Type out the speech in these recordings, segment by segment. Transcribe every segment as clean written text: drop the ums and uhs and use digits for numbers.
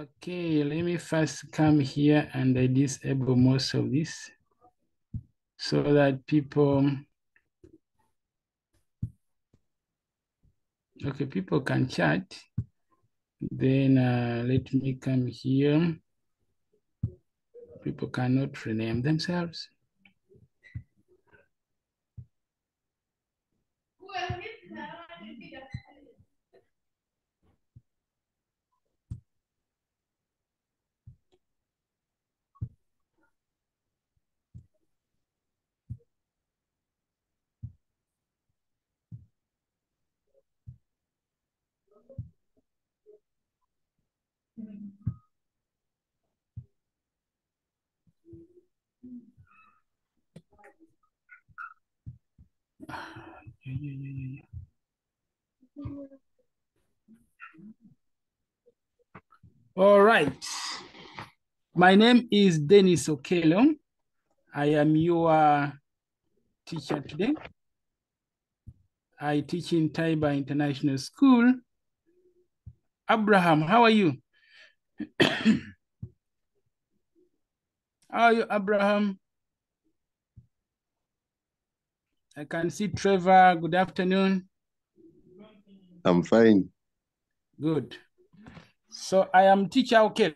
Okay, let me first come here and I disable most of this so that people can chat. Then let me come here. People cannot rename themselves. All right. My name is Dennis Okelo. I am your teacher today. I teach in Taiba International School. Abraham, how are you? How are you, Abraham? I can see Trevor. Good afternoon. I'm fine. Good. So I am teacher Okelo.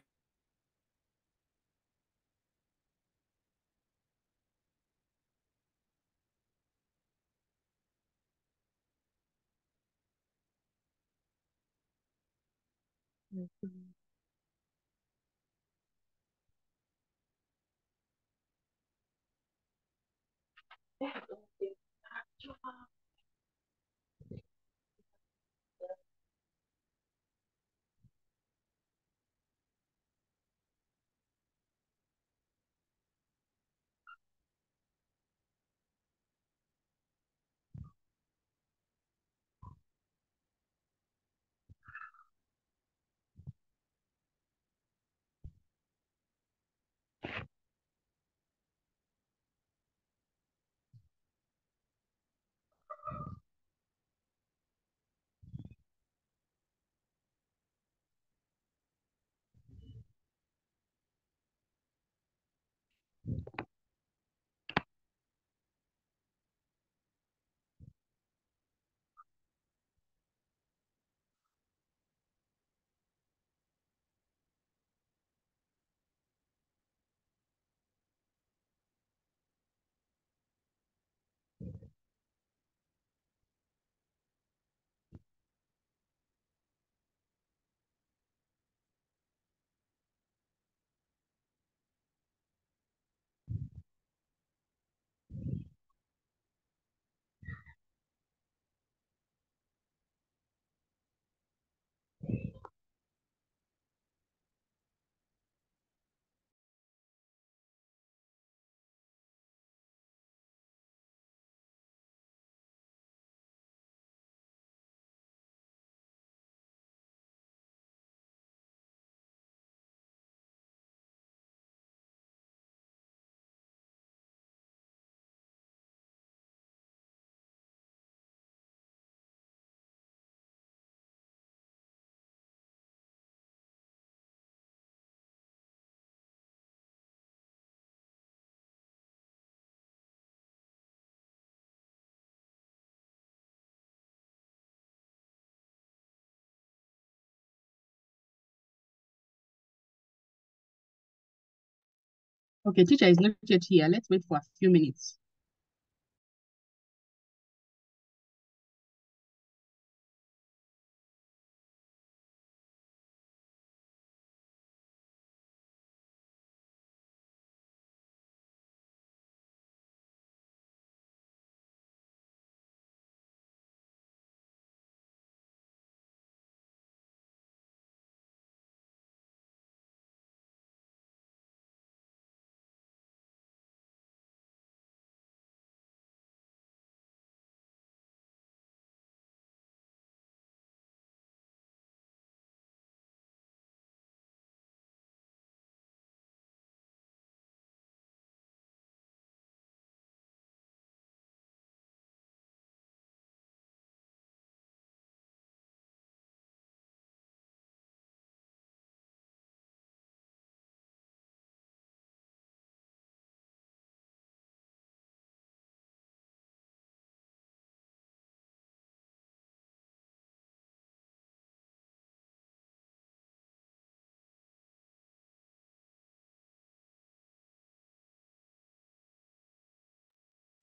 Okay, teacher is not yet here. Let's wait for a few minutes.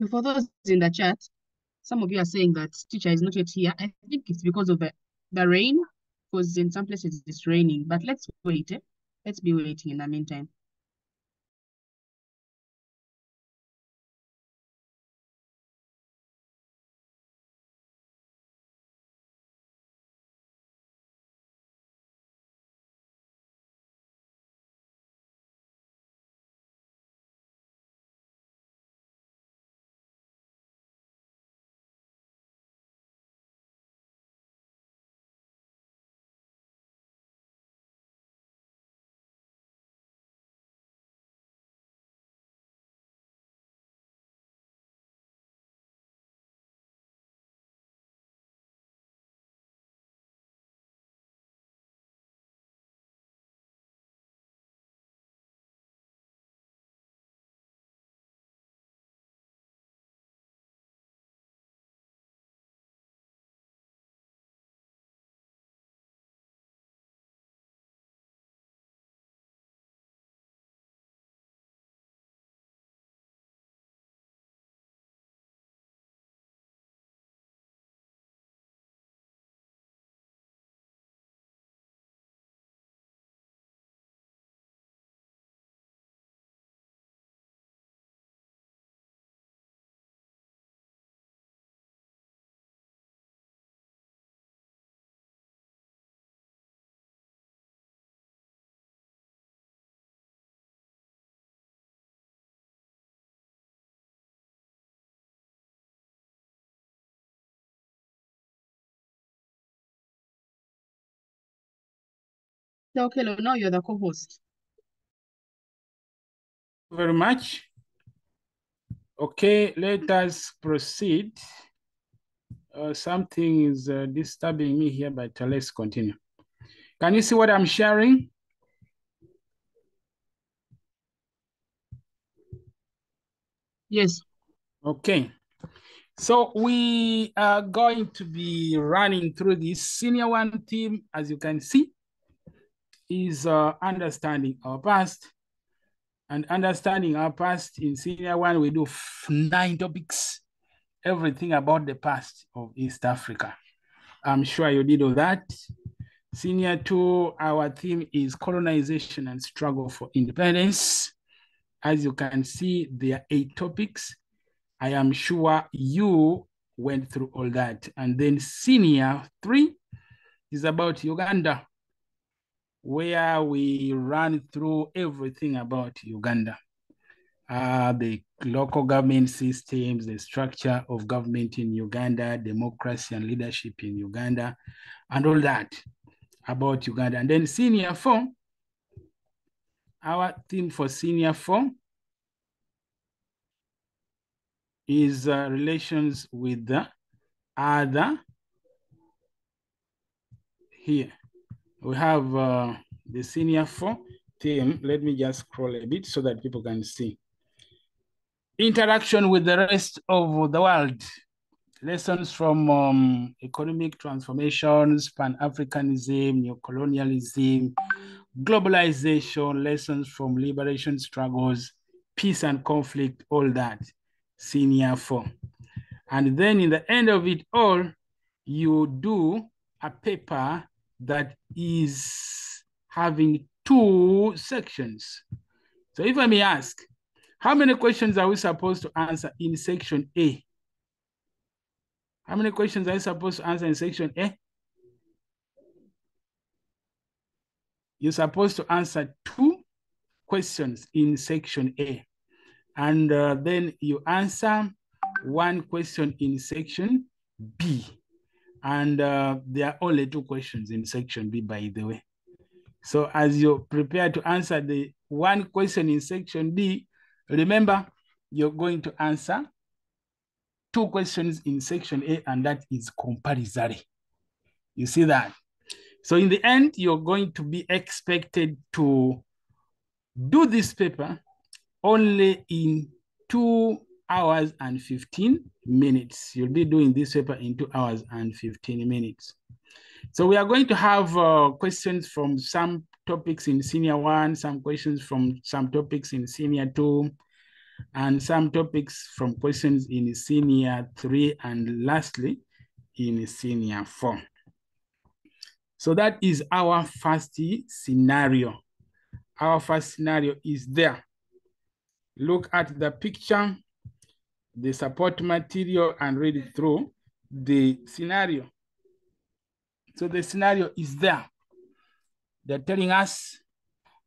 For those in the chat, some of you are saying that teacher is not yet here. I think it's because of the rain, because in some places it's raining. But let's wait. Let's be waiting in the meantime. Okay, now you're the co-host. Very much. Okay, let us proceed. Something is disturbing me here, but let's continue. Can you see what I'm sharing? Yes. Okay. So we are going to be running through this. Senior 1 theme, as you can see, is understanding our past. And understanding our past in Senior 1, we do 9 topics, everything about the past of East Africa. I'm sure you did all that. Senior 2, our theme is colonization and struggle for independence. As you can see, there are 8 topics. I am sure you went through all that. And then Senior 3 is about Uganda, where we run through everything about Uganda. The local government systems, the structure of government in Uganda, democracy and leadership in Uganda, and all that about Uganda. And then Senior 4, our theme for Senior 4 is relations with the other. Here we have the Senior 4 theme. Let me just scroll a bit so that people can see. Interaction with the rest of the world. Lessons from economic transformations, Pan-Africanism, neocolonialism, globalization, lessons from liberation struggles, peace and conflict, all that, Senior 4. And then in the end of it all, you do a paper that is having 2 sections. So if I may ask, how many questions are we supposed to answer in section A? How many questions are you supposed to answer in section A? You're supposed to answer 2 questions in section A. And then you answer 1 question in section B. And there are only 2 questions in section B, by the way. So as you're prepared to answer the 1 question in section B, remember, you're going to answer 2 questions in section A, and that is compulsory. You see that? So in the end, you're going to be expected to do this paper only in 2 hours and 15 minutes. You'll be doing this paper in 2 hours and 15 minutes. So we are going to have questions from some topics in Senior 1, some questions from some topics in Senior 2, and some topics from questions in senior 3, and lastly, in senior 4. So that is our first scenario. Our first scenario is there. Look at the picture, the support material, and read it through the scenario. So the scenario is there. They're telling us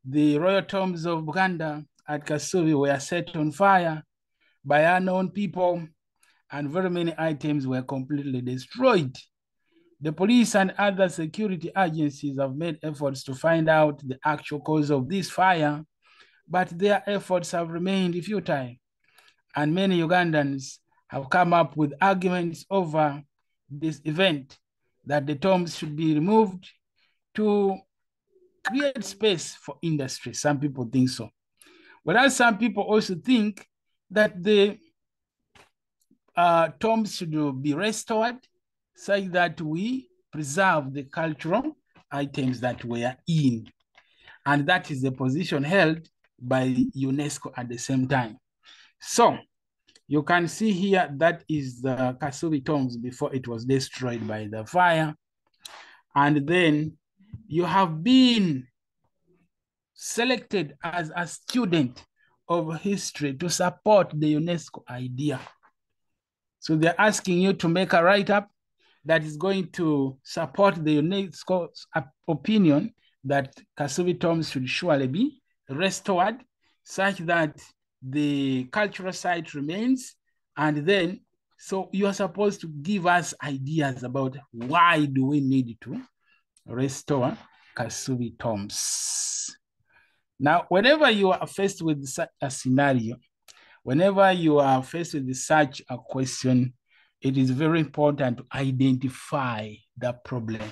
the royal tombs of Buganda at Kasubi were set on fire by unknown people, and very many items were completely destroyed. The police and other security agencies have made efforts to find out the actual cause of this fire, but their efforts have remained futile, and many Ugandans have come up with arguments over this event, that the tombs should be removed to create space for industry. Some people think so. Whereas some people also think that the tombs should be restored such that we preserve the cultural items that were in. And that is the position held by UNESCO at the same time. So you can see here, that is the Kasubi tombs before it was destroyed by the fire. And then you have been selected as a student of history to support the UNESCO idea. So they're asking you to make a write-up that is going to support the UNESCO's opinion that Kasubi tombs should surely be restored such that the cultural site remains. And then, so you are supposed to give us ideas about why do we need to restore Kasubi tombs. Now, whenever you are faced with such a scenario, whenever you are faced with such a question, it is very important to identify the problem.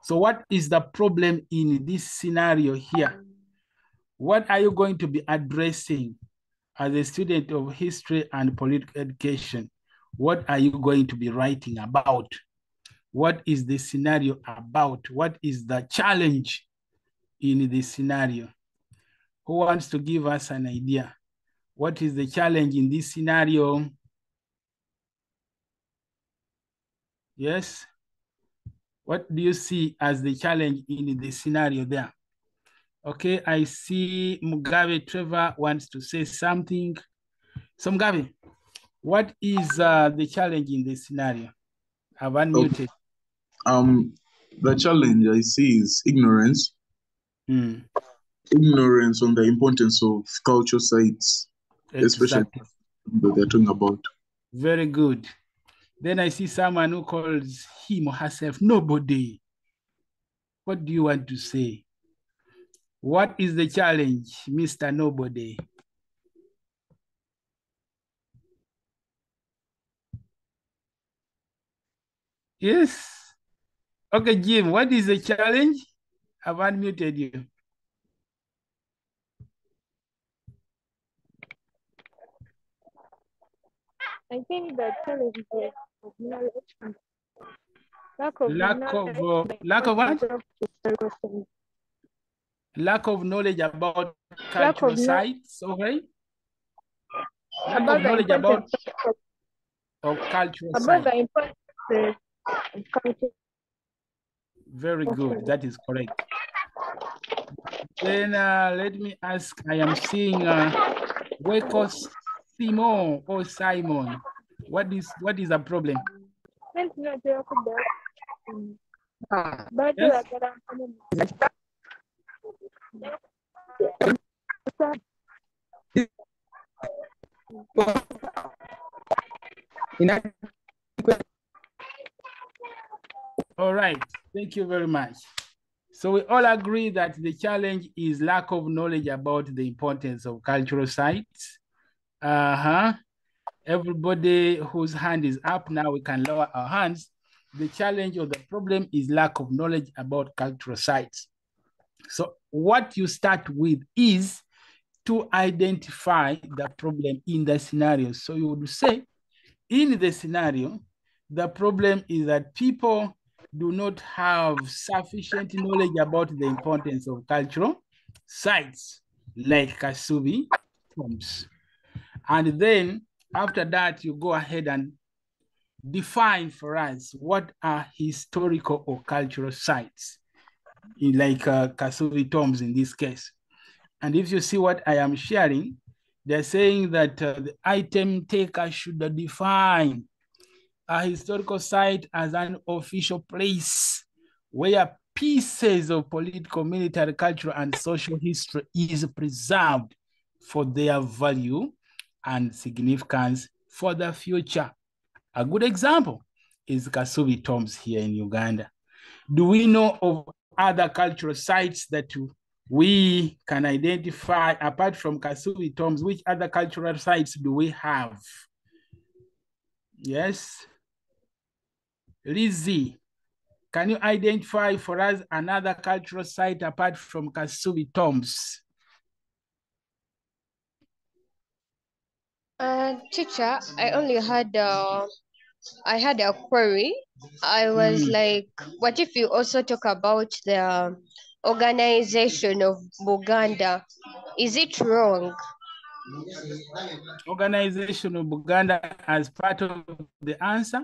So what is the problem in this scenario here? What are you going to be addressing as a student of history and political education? What are you going to be writing about? What is the scenario about? What is the challenge in this scenario? Who wants to give us an idea? What is the challenge in this scenario? Yes? What do you see as the challenge in the scenario there? Okay, I see Mugabe Trevor wants to say something. So Mugabe, what is the challenge in this scenario? I've unmuted. The challenge I see is ignorance. Ignorance on the importance of cultural sites, especially that they're talking about. Very good. Then I see someone who calls him or herself nobody. What do you want to say? What is the challenge, Mr. Nobody? Yes. Okay, Jim, what is the challenge? I've unmuted you. I think the challenge is knowledge. Lack of what? Lack of knowledge about cultural sites, okay? Lack of knowledge about cultural sites. The importance of culture. Very good, that is correct. Then let me ask, I am seeing Weko Simon or Simon. What is the problem? Yes? All right, thank you very much. So we all agree that the challenge is lack of knowledge about the importance of cultural sites. Everybody whose hand is up now, we can lower our hands. The challenge or the problem is lack of knowledge about cultural sites. So what you start with is to identify the problem in the scenario. So you would say, in the scenario, the problem is that people do not have sufficient knowledge about the importance of cultural sites like Kasubi tombs. And then after that, you go ahead and define for us what are historical or cultural sites, like Kasuvi tombs in this case. And if you see what I am sharing, they're saying that the item taker should define a historical site as an official place where pieces of political, military, cultural, and social history is preserved for their value and significance for the future. A good example is Kasubi tombs here in Uganda. Do we know of other cultural sites that we can identify apart from Kasubi tombs? Which other cultural sites do we have? Yes. Lizzie, can you identify for us another cultural site apart from Kasubi tombs? Teacher, I had a query. I was like, what if you also talk about the organization of Buganda? Is it wrong? Organization of Buganda as part of the answer?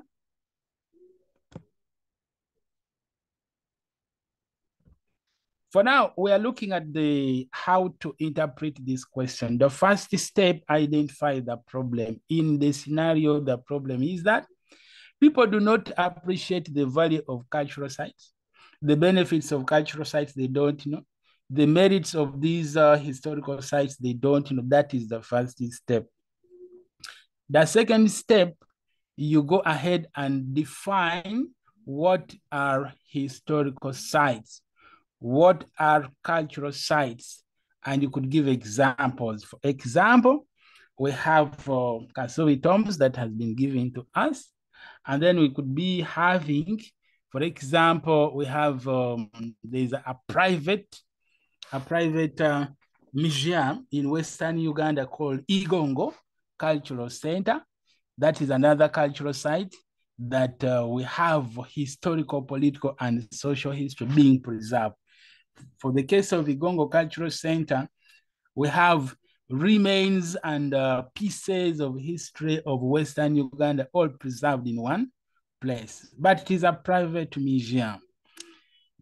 For now, we are looking at how to interpret this question. The first step, identify the problem. In the scenario, the problem is that people do not appreciate the value of cultural sites. The benefits of cultural sites, they don't know. The merits of these historical sites, they don't know. That is the first step. The second step, you go ahead and define what are historical sites. What are cultural sites? And you could give examples. For example, we have Kasubi tombs that has been given to us. And then we could be having, for example, we have, there's a private museum in Western Uganda called Igongo Cultural Center. That is another cultural site that we have historical, political, and social history being preserved. For the case of Igongo Cultural Center, we have remains and pieces of history of Western Uganda all preserved in one place, but it is a private museum.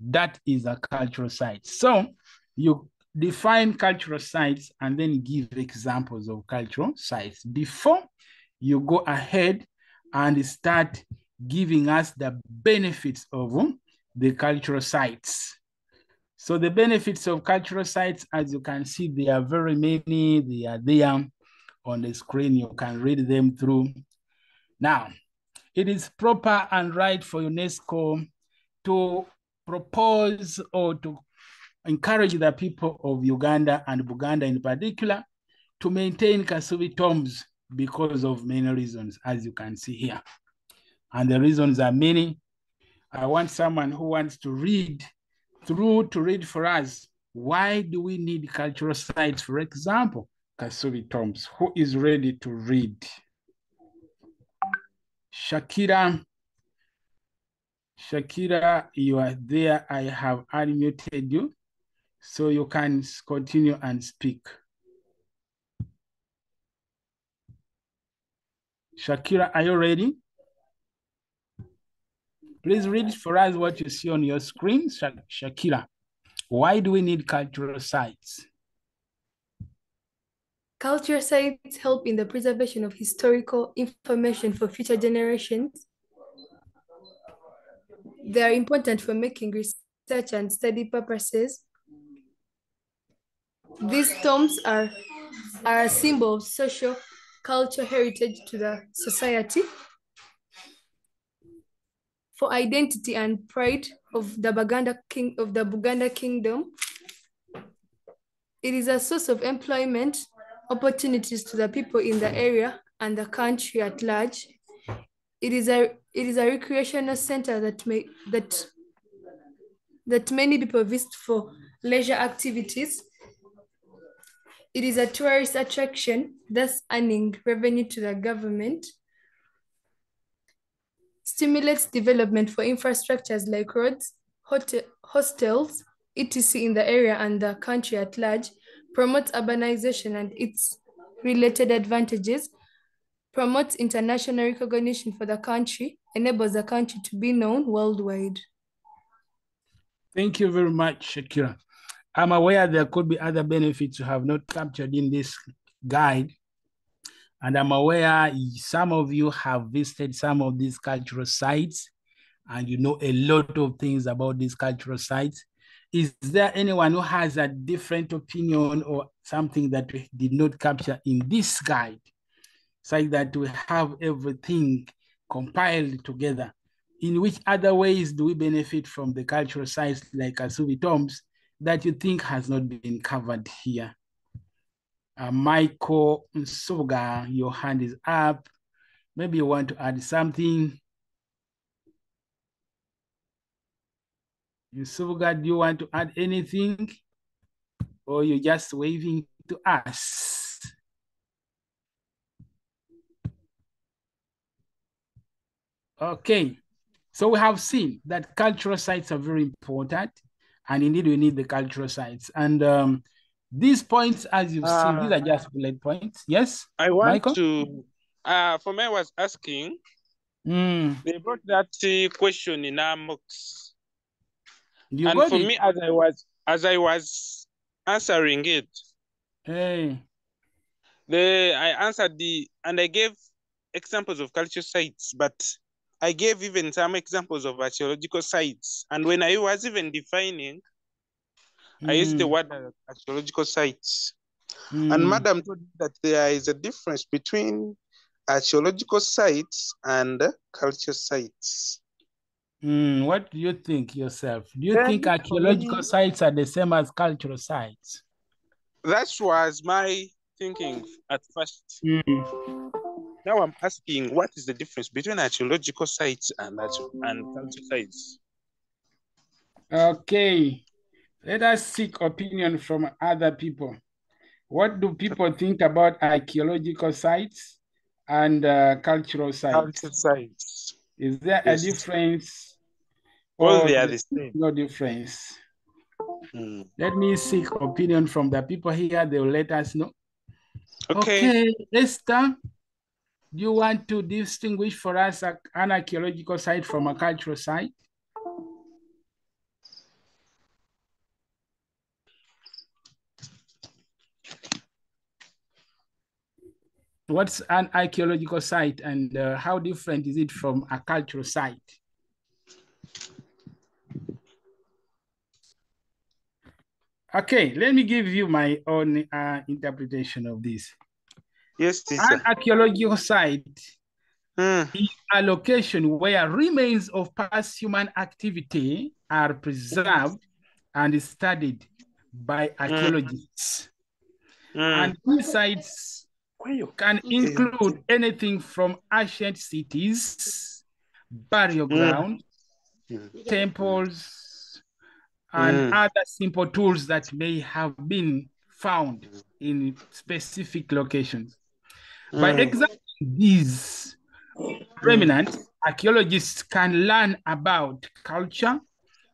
That is a cultural site. So you define cultural sites and then give examples of cultural sites before you go ahead and start giving us the benefits of the cultural sites. So the benefits of cultural sites, as you can see, they are very many. They are there on the screen. You can read them through. Now, it is proper and right for UNESCO to propose or to encourage the people of Uganda and Buganda in particular to maintain Kasubi tombs because of many reasons, as you can see here. And the reasons are many. I want someone who wants to read for us. Why do we need cultural sites? For example, Kasubi tombs. Who is ready to read? Shakira, you are there. I have unmuted you, so you can continue and speak. Shakira, are you ready? Please read for us what you see on your screen, Shakira. Why do we need cultural sites? Cultural sites help in the preservation of historical information for future generations. They are important for making research and study purposes. These tombs are a symbol of social cultural heritage to the society. For identity and pride of the Buganda Kingdom. It is a source of employment opportunities to the people in the area and the country at large. It is a recreational center that many people visit for leisure activities. It is a tourist attraction, thus earning revenue to the government. Stimulates development for infrastructures like roads, hostels, etc. in the area and the country at large. Promotes urbanization and its related advantages, promotes international recognition for the country, enables the country to be known worldwide. Thank you very much, Shakira. I'm aware there could be other benefits you have not captured in this guide. And I'm aware some of you have visited some of these cultural sites and you know a lot of things about these cultural sites. Is there anyone who has a different opinion or something that we did not capture in this guide, so that we have everything compiled together? In which other ways do we benefit from the cultural sites like Kasubi tombs that you think has not been covered here? Michael Nsuga, your hand is up. Maybe you want to add something. Nsuga, do you want to add anything? Or you're just waving to us? Okay, so we have seen that cultural sites are very important, and indeed we need the cultural sites. And these points, as you've seen, these are just bullet points. Yes, I want Michael? to, for me, I was asking, they brought that question in our mocks. And for me, as I was answering it, hey, I answered and I gave examples of cultural sites, but I gave even some examples of archaeological sites. And when I was even defining, I used the word archaeological sites. And Madam told me that there is a difference between archaeological sites and cultural sites. What do you think yourself? Do you think archaeological sites are the same as cultural sites? That was my thinking at first. Now I'm asking, what is the difference between archaeological sites and cultural sites? Okay, let us seek opinion from other people. What do people think about archaeological sites and cultural sites? Cultural sites. Is there a difference? Or they are the same? No difference. Let me seek opinion from the people here. They will let us know. Okay, Esther, do you want to distinguish for us an archaeological site from a cultural site? What's an archaeological site and how different is it from a cultural site? Okay, let me give you my own interpretation of this. Yes, teacher. An archaeological site is a location where remains of past human activity are preserved and studied by archaeologists. And these sites can include anything from ancient cities, burial grounds, temples, and other simple tools that may have been found in specific locations. By examining these remnants, archaeologists can learn about culture,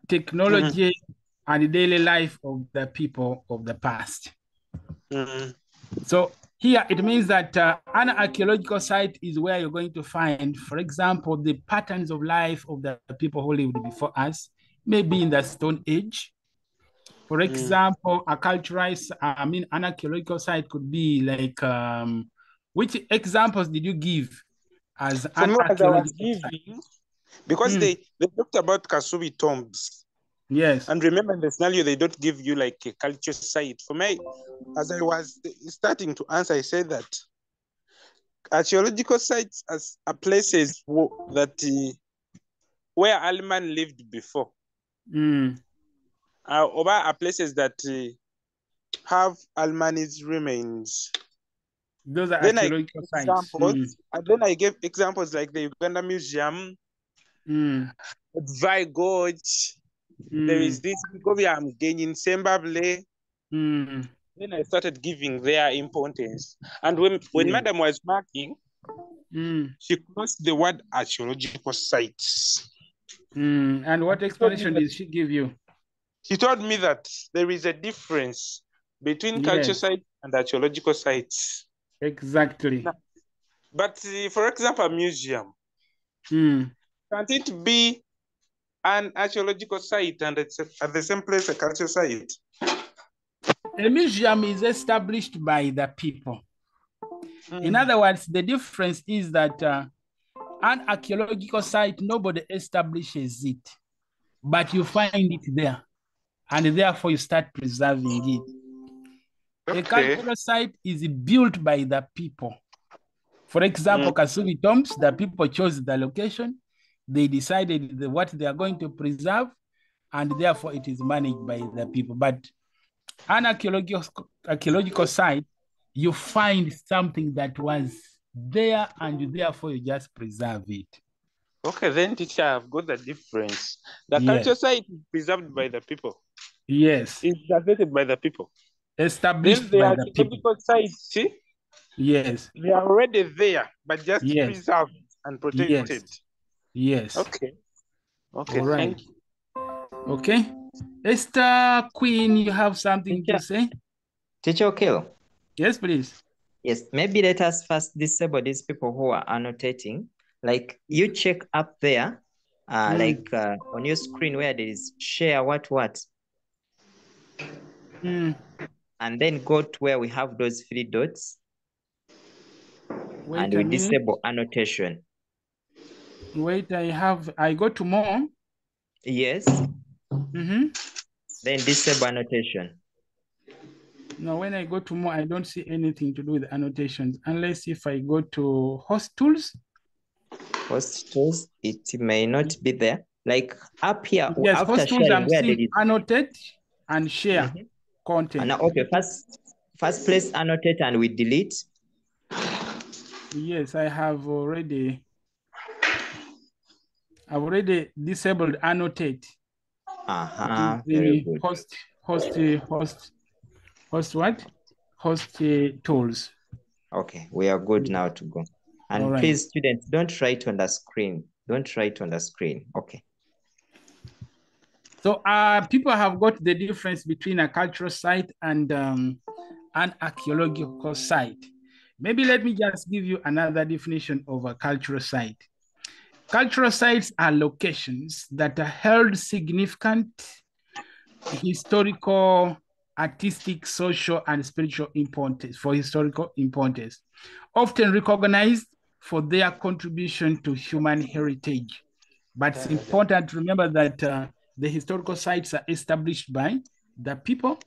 technology, and daily life of the people of the past. So here it means that an archaeological site is where you're going to find, for example, the patterns of life of the people who lived before us, maybe in the Stone Age. For example, an archaeological site could be like, which examples did you give as an archaeological site? Because they talked about Kasubi tombs. Yes. And remember in the scenario, they don't give you like a culture site. For me, as I was starting to answer, I said that archaeological sites are places that where Alman lived before. Or are places that have Alman's remains. Those are archaeological sites. And then I gave examples like the Uganda Museum, Gorge. There is this I'm gaining Zimbabwe. Then I started giving their importance. And when Madam was marking, she crossed the word archaeological sites. And what explanation did she give you? She told me that there is a difference between cultural sites and archaeological sites. Exactly. But for example, a museum, can't it be an archaeological site and it's at the same place a cultural site? A museum is established by the people. In other words, the difference is that an archaeological site, nobody establishes it, but you find it there, and therefore you start preserving it. Okay. A cultural site is built by the people. For example, Kasubi Tombs, the people chose the location, they decided what they are going to preserve, and therefore it is managed by the people. But an archaeological site, you find something that was there, and therefore you just preserve it. Okay, then teacher, I've got the difference. The cultural site is preserved by the people. Yes. It's created by the people. Established then by the the people. archaeological sites, see? Yes. They are already there, but just preserved and protected. Yes. Yes. Okay. Okay, all right. thank you. Okay. Esther Queen, you have something to say? Teacher Okel. Yes, please. Yes, maybe let us first disable these people who are annotating. Like you check up there, like on your screen where there is share what. And then go to where we have those 3 dots. Wait and a we minute. disable annotation. Wait, I go to more. Yes. Then disable annotation. No, when I go to more, I don't see anything to do with annotations, unless if I go to host tools. Host tools, it may not be there. Like up here, yes, after host tools, sharing, I'm where there seeing is annotate and share content. And okay, first place annotate and we delete. Yes, I've already disabled annotate. Very good. Host what? Host tools. Okay, we are good now to go. And please, students, don't write on the screen. Don't write on the screen. Okay. So people have got the difference between a cultural site and an archaeological site. Maybe let me just give you another definition of a cultural site. Cultural sites are locations that are held significant historical, artistic, social, and spiritual importance, for historical importance, often recognized for their contribution to human heritage. But it's important to remember that the historical sites are established by the people,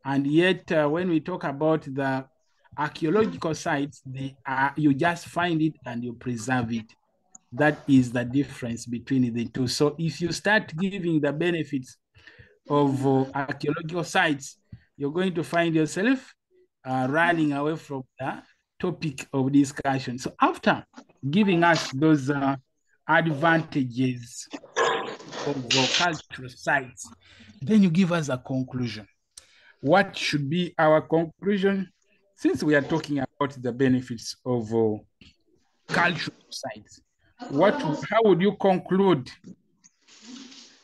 and yet when we talk about the archaeological sites, you just find it and you preserve it. That is the difference between the two. So if you start giving the benefits of archaeological sites, you're going to find yourself running away from the topic of discussion. So after giving us those advantages of cultural sites, then you give us a conclusion. What should be our conclusion? Since we are talking about the benefits of cultural sites, how would you conclude?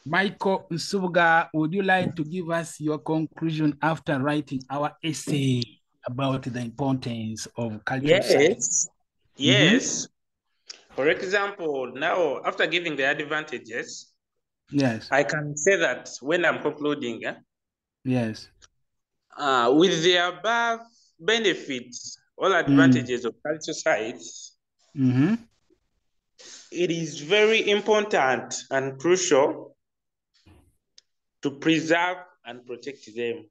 Michael Nsubuga, would you like to give us your conclusion after writing our essay about the importance of cultural sites? Yes. For example, now after giving the advantages, I can say that when I'm concluding, yes, with the above benefits, all advantages of cultural sites, it is very important and crucial to preserve and protect them.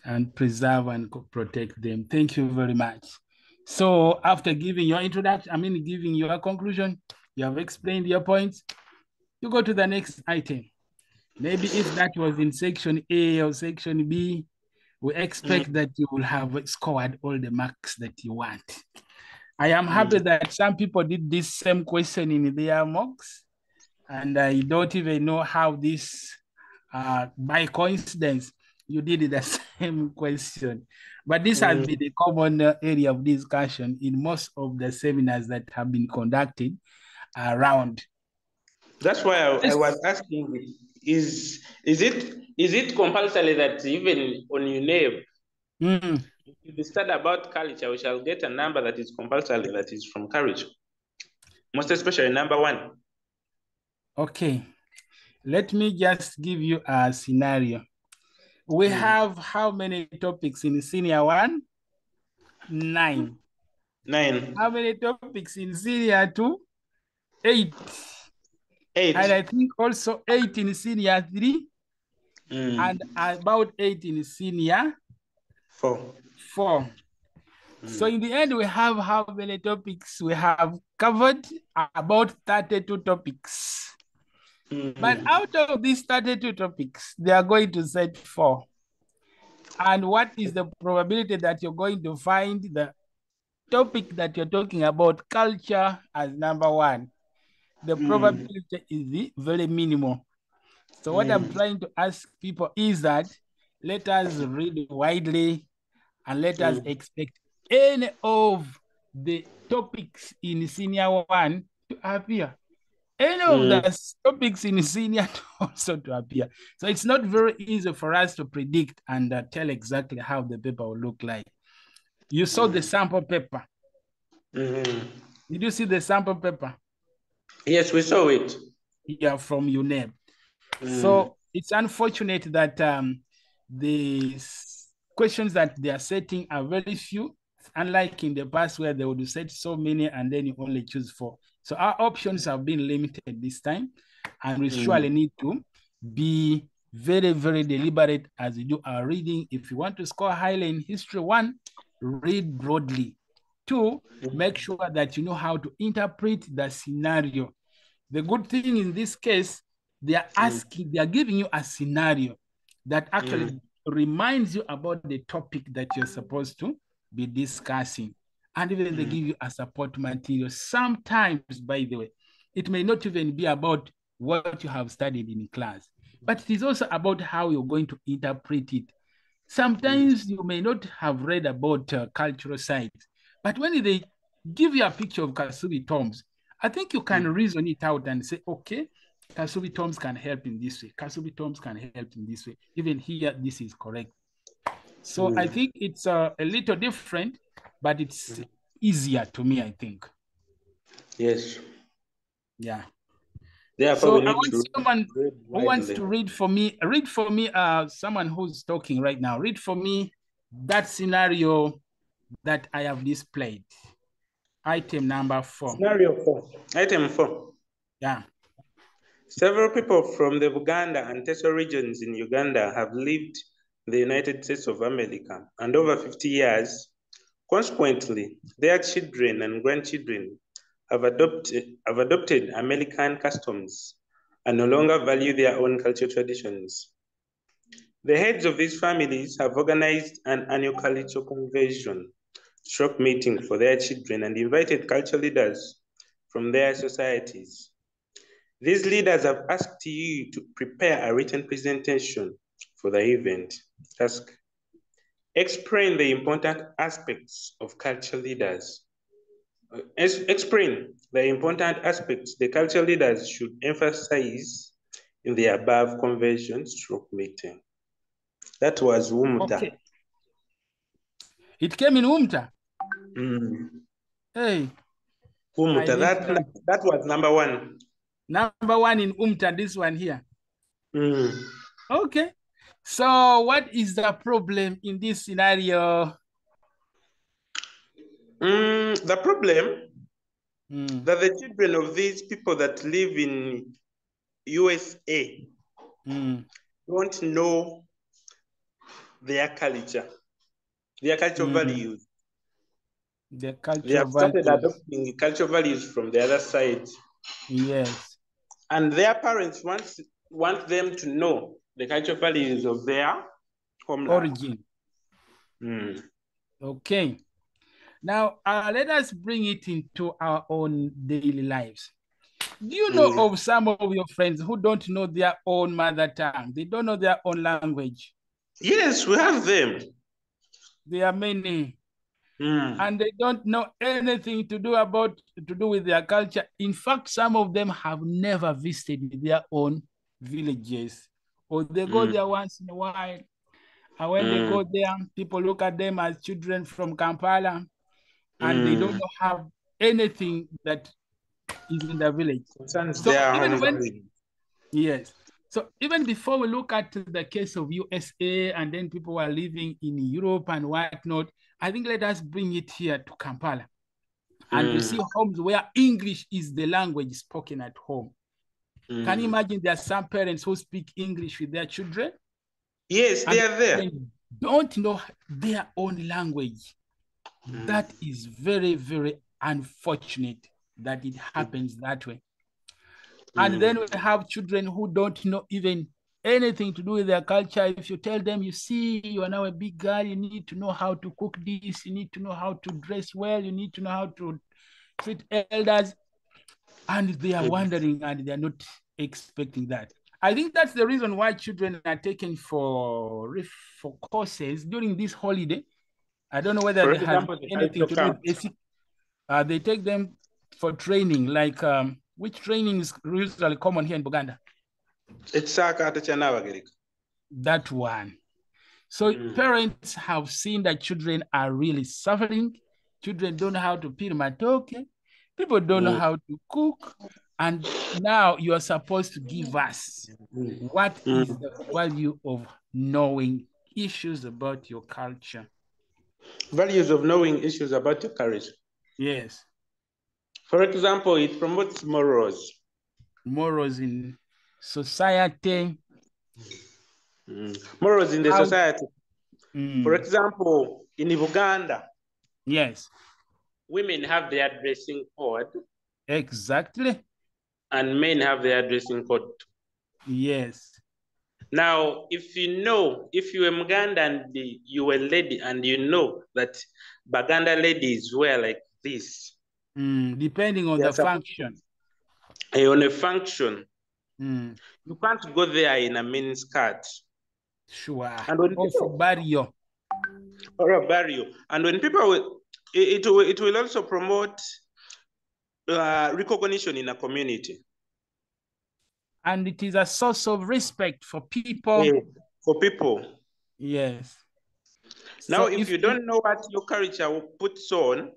And preserve and protect them. Thank you very much. So after giving your introduction, giving your conclusion, you have explained your points, you go to the next item. Maybe if that was in section A or section B, we expect that you will have scored all the marks that you want. I am happy that some people did this same question in their mocks, and I don't even know how this, by coincidence, you did the same question. But this has been a common area of discussion in most of the seminars that have been conducted around. That's why I was asking, is it compulsory that even on your name, If we study about culture, we shall get a number that is compulsory, that is from courage. Most especially number 1. Okay, let me just give you a scenario. We have how many topics in senior 1? 9. 9. How many topics in senior 2? 8. 8. And I think also 8 in senior 3. And about 8 in senior 4. So in the end, we have how many topics? We have covered about 32 topics. But out of these 32 topics, they are going to set 4. And what is the probability that you're going to find the topic that you're talking about, culture, as number 1? The probability is very minimal. So what I'm trying to ask people is that let us read widely and let us expect any of the topics in senior 1 to appear. Any of the topics in senior 2 also to appear. So it's not very easy for us to predict and tell exactly how the paper will look like. You saw the sample paper. Did you see the sample paper? Yes, we saw it. Yeah, from UNEB. So it's unfortunate that the questions that they are setting are very few, unlike in the past where they would set so many and then you only choose 4. So our options have been limited this time, and we surely need to be very, very deliberate as we do our reading. If you want to score highly in history 1, read broadly. 2, make sure that you know how to interpret the scenario. The good thing in this case, they are giving you a scenario that actually reminds you about the topic that you're supposed to be discussing. And even they give you a support material. Sometimes, by the way, it may not even be about what you have studied in class, but it is also about how you're going to interpret it. Sometimes you may not have read about cultural sites, but when they give you a picture of Kasubi tombs, I think you can reason it out and say, okay, Kasubi tombs can help in this way. Kasubi tombs can help in this way. Even here, this is correct. So I think it's a little different, but it's easier to me, I think. Yes. Yeah. Therefore, so I want someone who wants to read for me, someone who's talking right now, read for me that scenario that I have displayed. Item number 4. Scenario 4. Item 4. Yeah. Several people from the Buganda and Teso regions in Uganda have lived in the United States of America and over 50 years. Consequently, their children and grandchildren have adopted American customs and no longer value their own cultural traditions. The heads of these families have organized an annual cultural convention meeting for their children and invited cultural leaders from their societies. These leaders have asked you to prepare a written presentation for the event. Task: explain the important aspects of cultural leaders. Explain the important aspects the cultural leaders should emphasize in the above convention meeting. That was Umta. Okay. It came in Umta. Hey. Umta, that was number 1. Number 1 in Umta, this one here. Okay. So what is the problem in this scenario? The problem that the children of these people that live in USA don't know their culture, their cultural values. The cultural they have started adopting cultural values from the other side. Yes. And their parents want them to know the cultural values of their homeland. Origin. Okay. Now, let us bring it into our own daily lives. Do you know of some of your friends who don't know their own mother tongue? They don't know their own language. Yes, we have them. There are many. And they don't know anything to do with their culture. In fact, some of them have never visited their own villages, or they go there once in a while. And when they go there, people look at them as children from Kampala, and they don't have anything that is in the village. So even when, yes. So even before we look at the case of USA and then people who are living in Europe and whatnot, I think let us bring it here to Kampala and to see homes where English is the language spoken at home. Can you imagine there are some parents who speak English with their children? Yes, they are there. Don't know their own language. That is very, very unfortunate that it happens that way. And then we have children who don't know even anything to do with their culture. If you tell them, you see, you are now a big girl, you need to know how to cook this, you need to know how to dress well, you need to know how to treat elders. And they are wondering and they're not expecting that. I think that's the reason why children are taken for courses during this holiday. I don't know whether they have anything to do with basic. They take them for training, like which training is usually common here in Buganda? It's that one. So parents have seen that children are really suffering. Children don't know how to peel matoke. People don't know how to cook. And now you are supposed to give us what is the value of knowing issues about your culture. Values of knowing issues about your culture. Yes. For example, it promotes morals. Morals in society. Morals in the society. For example, in Uganda, yes, women have their dressing code. Exactly. And men have their dressing code. Yes. Now, if you're Muganda and you a lady and you know that Baganda ladies wear like this. Depending on the function. On a function. You can't go there in a mini skirt. Sure. And when for barrio. Or a barrio. And when people it will also promote recognition in a community. And it is a source of respect for people. Yeah, for people. Yes. Now, so if you don't know what your culture puts on,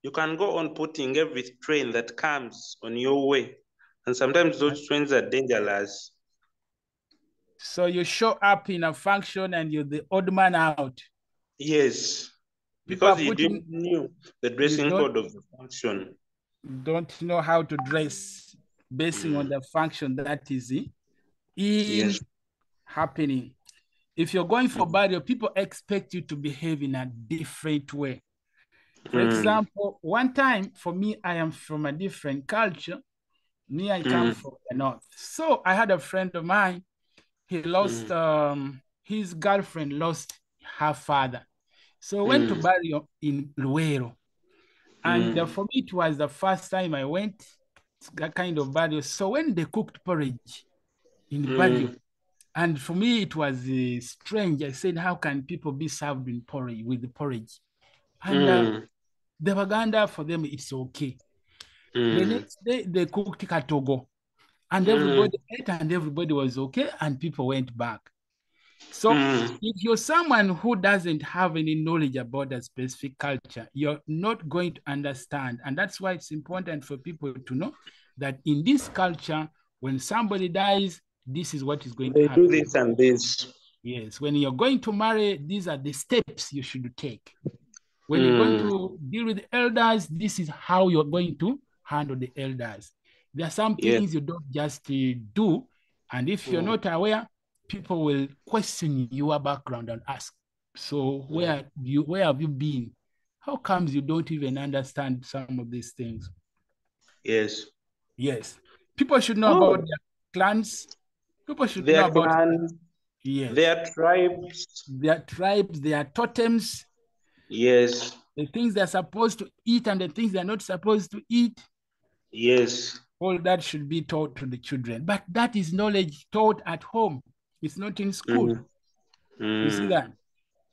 you can go on putting every train that comes on your way. And sometimes those trains are dangerous. So you show up in a function and you're the odd man out. Yes. Because you didn't know the dressing code of the function. Don't know how to dress basing on the function that is happening. If you're going for burial, people expect you to behave in a different way. For example, one time for me, I am from a different culture. Me, I come from the north. So I had a friend of mine. He lost, his girlfriend lost her father. So I went to burial in Luero. And for me, it was the first time I went that kind of burial. So when they cooked porridge in the burial, and for me, it was strange. I said, how can people be served in porridge with the porridge? And the Baganda, for them, it's okay. The next day, they cooked katogo. And everybody ate and everybody was okay. And people went back. So if you're someone who doesn't have any knowledge about a specific culture, you're not going to understand. And that's why it's important for people to know that in this culture, when somebody dies, this is what is going to happen. They do this and this. Yes, when you're going to marry, these are the steps you should take. When you're going to deal with the elders, this is how you're going to handle the elders. There are some things you don't just do. And if you're not aware, people will question your background and ask, so where have you been? How comes you don't even understand some of these things? Yes. Yes. People should know about their clans. People should know about clans, their tribes, their totems. Yes. The things they're supposed to eat and the things they're not supposed to eat. Yes. All that should be taught to the children. But that is knowledge taught at home. It's not in school. You see that?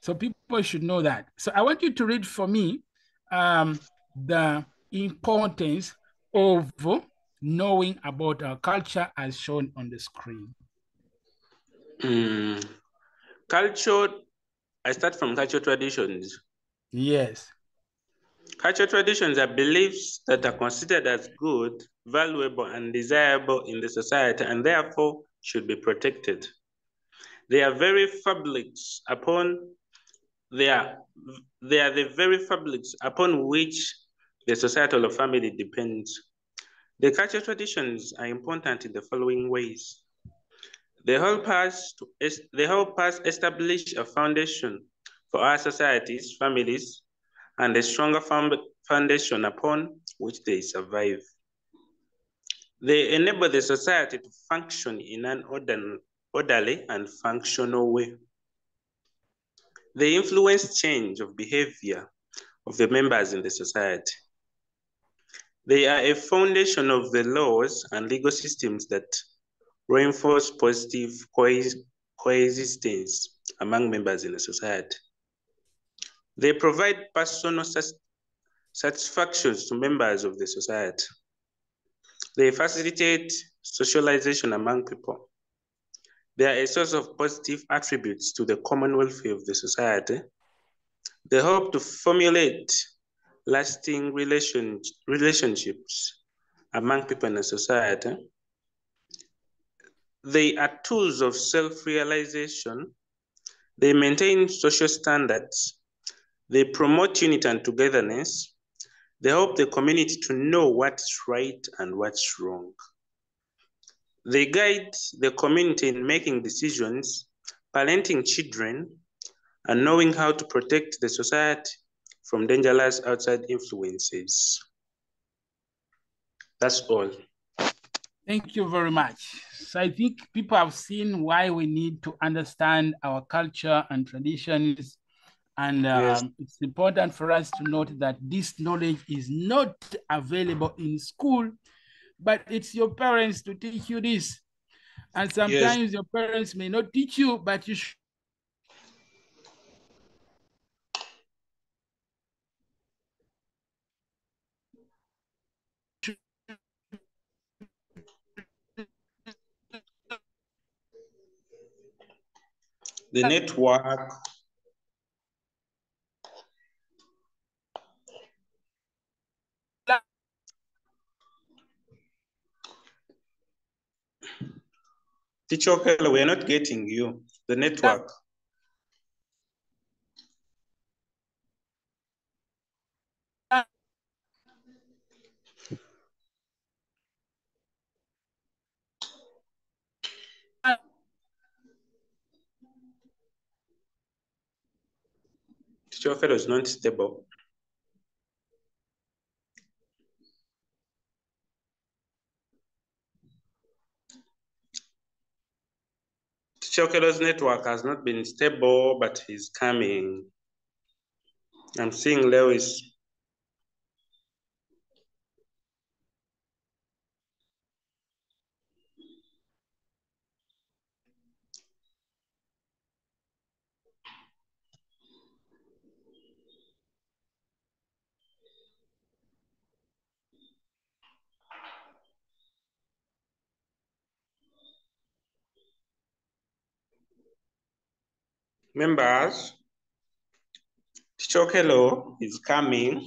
So people should know that. So I want you to read for me the importance of knowing about our culture as shown on the screen. Culture, I start from cultural traditions. Yes. Cultural traditions are beliefs that are considered as good, valuable, and desirable in the society, and therefore should be protected. They are very fabrics upon they are the very fabrics upon which the societal or family depends. The cultural traditions are important in the following ways. They help us establish a foundation for our societies, families, and a stronger foundation upon which they survive. They enable the society to function in an orderly and functional way. They influence change of behavior of the members in the society. They are a foundation of the laws and legal systems that reinforce positive coexistence among members in the society. They provide personal satisfactions to members of the society. They facilitate socialization among people. They are a source of positive attributes to the common welfare of the society. They help to formulate lasting relationships among people in a society. They are tools of self-realization. They maintain social standards. They promote unity and togetherness. They help the community to know what's right and what's wrong. They guide the community in making decisions, parenting children, and knowing how to protect the society from dangerous outside influences. That's all. Thank you very much. So I think people have seen why we need to understand our culture and traditions. And Yes. It's important for us to note that this knowledge is not available in school, but it's your parents to teach you this. And sometimes your parents may not teach you, but you should. The network. Teacher Okelo, we're not getting you. The network. Teacher Okelo is not stable. Teacher Okelo's network has not been stable, but he's coming. I'm seeing Lewis. Members, Teacher Okelo is coming.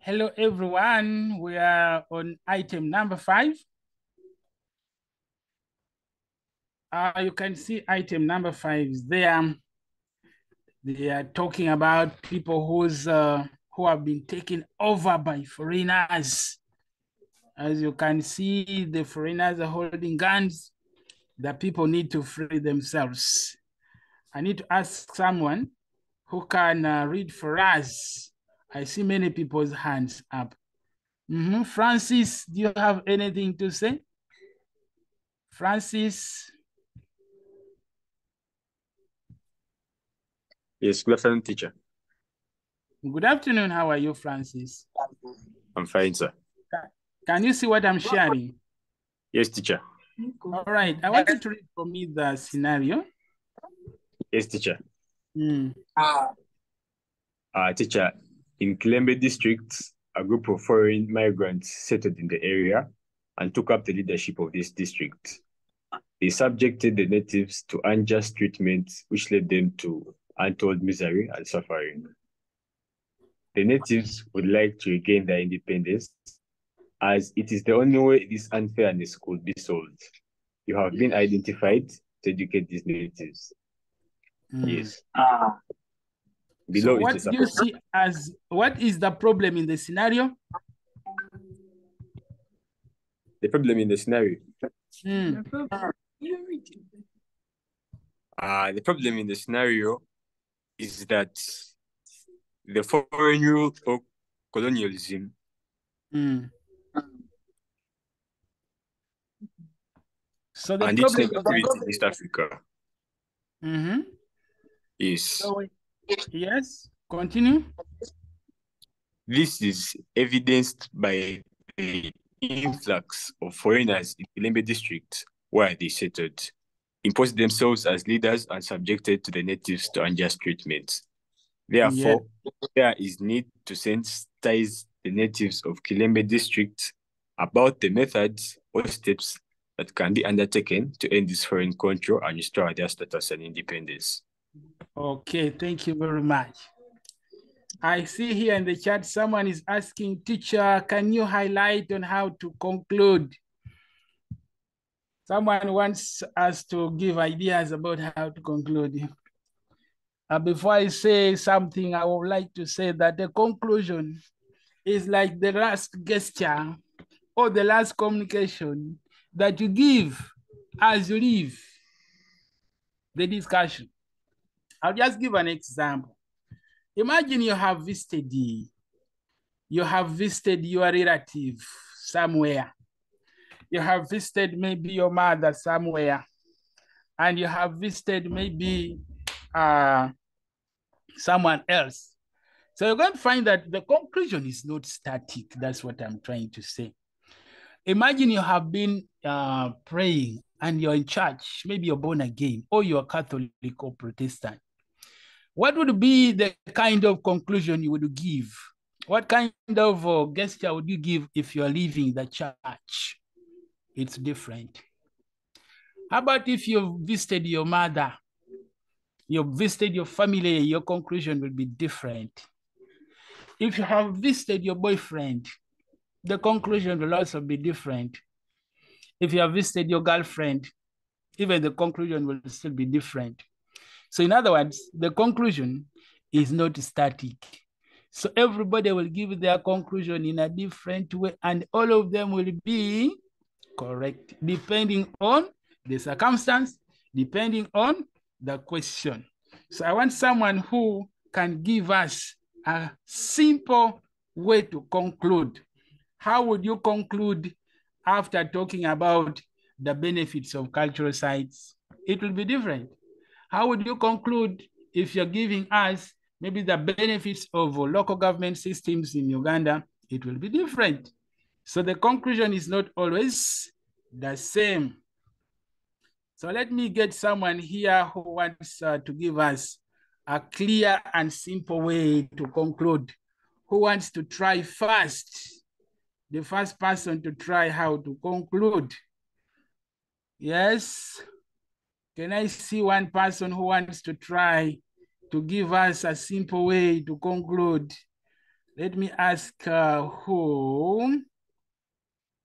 Hello, everyone. We are on item number 5. You can see item number 5 is there. They are talking about people who have been taken over by foreigners. As you can see, the foreigners are holding guns. The people need to free themselves. I need to ask someone who can read for us. I see many people's hands up. Francis, do you have anything to say? Francis? Yes, good afternoon, teacher. Good afternoon. How are you, Francis? I'm fine, sir. Can you see what I'm sharing? Yes, teacher. All right. I want you to read for me the scenario. Yes, teacher. Teacher, in Kilembe district, a group of foreign migrants settled in the area and took up the leadership of this district. They subjected the natives to unjust treatment, which led them to untold misery and suffering. The natives would like to regain their independence, as it is the only way this unfairness could be solved. You have been identified to educate these natives. Yes. So what do you see as, what is the problem in the scenario? The problem in the scenario? The problem in the scenario is that the foreign rule of colonialism so the and problem its negativity in East Africa. Yes. So, yes, continue. This is evidenced by the influx of foreigners in the Lembe district where they settled, imposed themselves as leaders and subjected to the natives to unjust treatment. Therefore, there is need to sensitize the natives of Kilembe district about the methods or steps that can be undertaken to end this foreign control and restore their status and independence. Okay, thank you very much. I see here in the chat, someone is asking, teacher, can you highlight on how to conclude? Someone wants us to give ideas about how to conclude. Before I say something, I would like to say that the conclusion is like the last gesture or the last communication that you give as you leave the discussion. I'll just give an example. Imagine you have visited your relative somewhere. You have visited maybe your mother somewhere, and you have visited maybe someone else. So you're going to find that the conclusion is not static. That's what I'm trying to say. Imagine you have been praying and you're in church, maybe you're born again, or you're Catholic or Protestant. What would be the kind of conclusion you would give? What kind of gesture would you give if you're leaving the church? It's different. How about if you've visited your mother, you've visited your family, your conclusion will be different. If you have visited your boyfriend, the conclusion will also be different. If you have visited your girlfriend, even the conclusion will still be different. So in other words, the conclusion is not static. So everybody will give their conclusion in a different way, and all of them will be correct, depending on the circumstance, depending on the question. So I want someone who can give us a simple way to conclude. How would you conclude after talking about the benefits of cultural sites? It will be different. How would you conclude if you're giving us maybe the benefits of local government systems in Uganda? It will be different. So the conclusion is not always the same. So let me get someone here who wants to give us a clear and simple way to conclude. Who wants to try first? The first person to try how to conclude. Yes. Can I see one person who wants to try to give us a simple way to conclude? Let me ask who?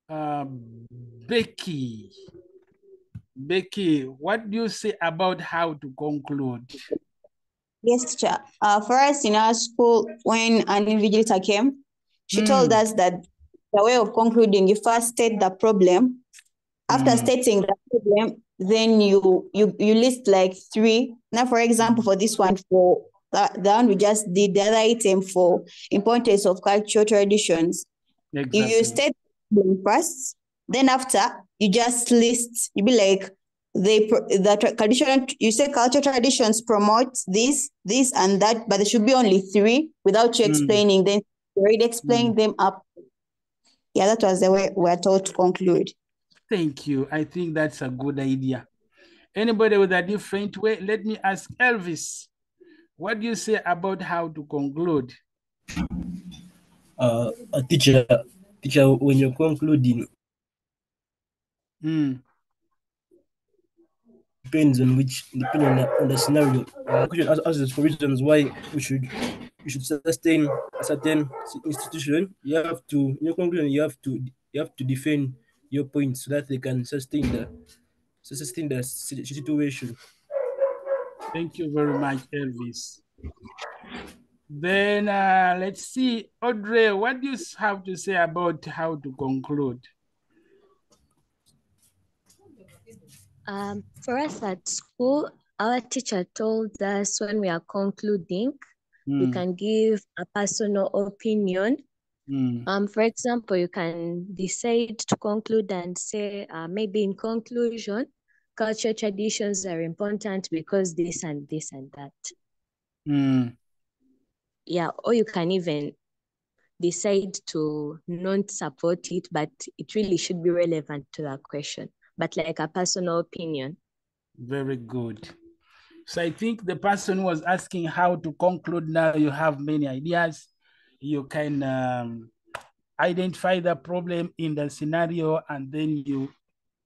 Becky. Becky, what do you say about how to conclude? Yes, teacher. For us in our school, when an invigilator came, she told us that the way of concluding, you first state the problem. After stating the problem, then you list like 3. Now, for example, for this one, for the one we just did, the other item for importance of cultural traditions. Exactly. You state the problem first, then after you just list, you be like, the traditional, you say cultural traditions promote this, and that, but there should be only 3 without you explaining. Then you already explain them up. Yeah, that was the way we're told to conclude. Thank you. I think that's a good idea. Anybody with a different way? Let me ask Elvis. What do you say about how to conclude? Teacher, when you're concluding, depends on the scenario. Question asks for reasons why we should sustain a certain institution. You have to, in your conclusion, you have to defend your points so that they can sustain the situation. Thank you very much, Elvis. Then let's see, Audrey, what do you have to say about how to conclude? For us at school, our teacher told us when we are concluding, we can give a personal opinion. For example, you can decide to conclude and say, maybe in conclusion, cultural traditions are important because this and this and that. Yeah, or you can even decide to not support it, but it really should be relevant to that question, but like a personal opinion. Very good. So I think the person was asking how to conclude. Now you have many ideas. You can identify the problem in the scenario, and then you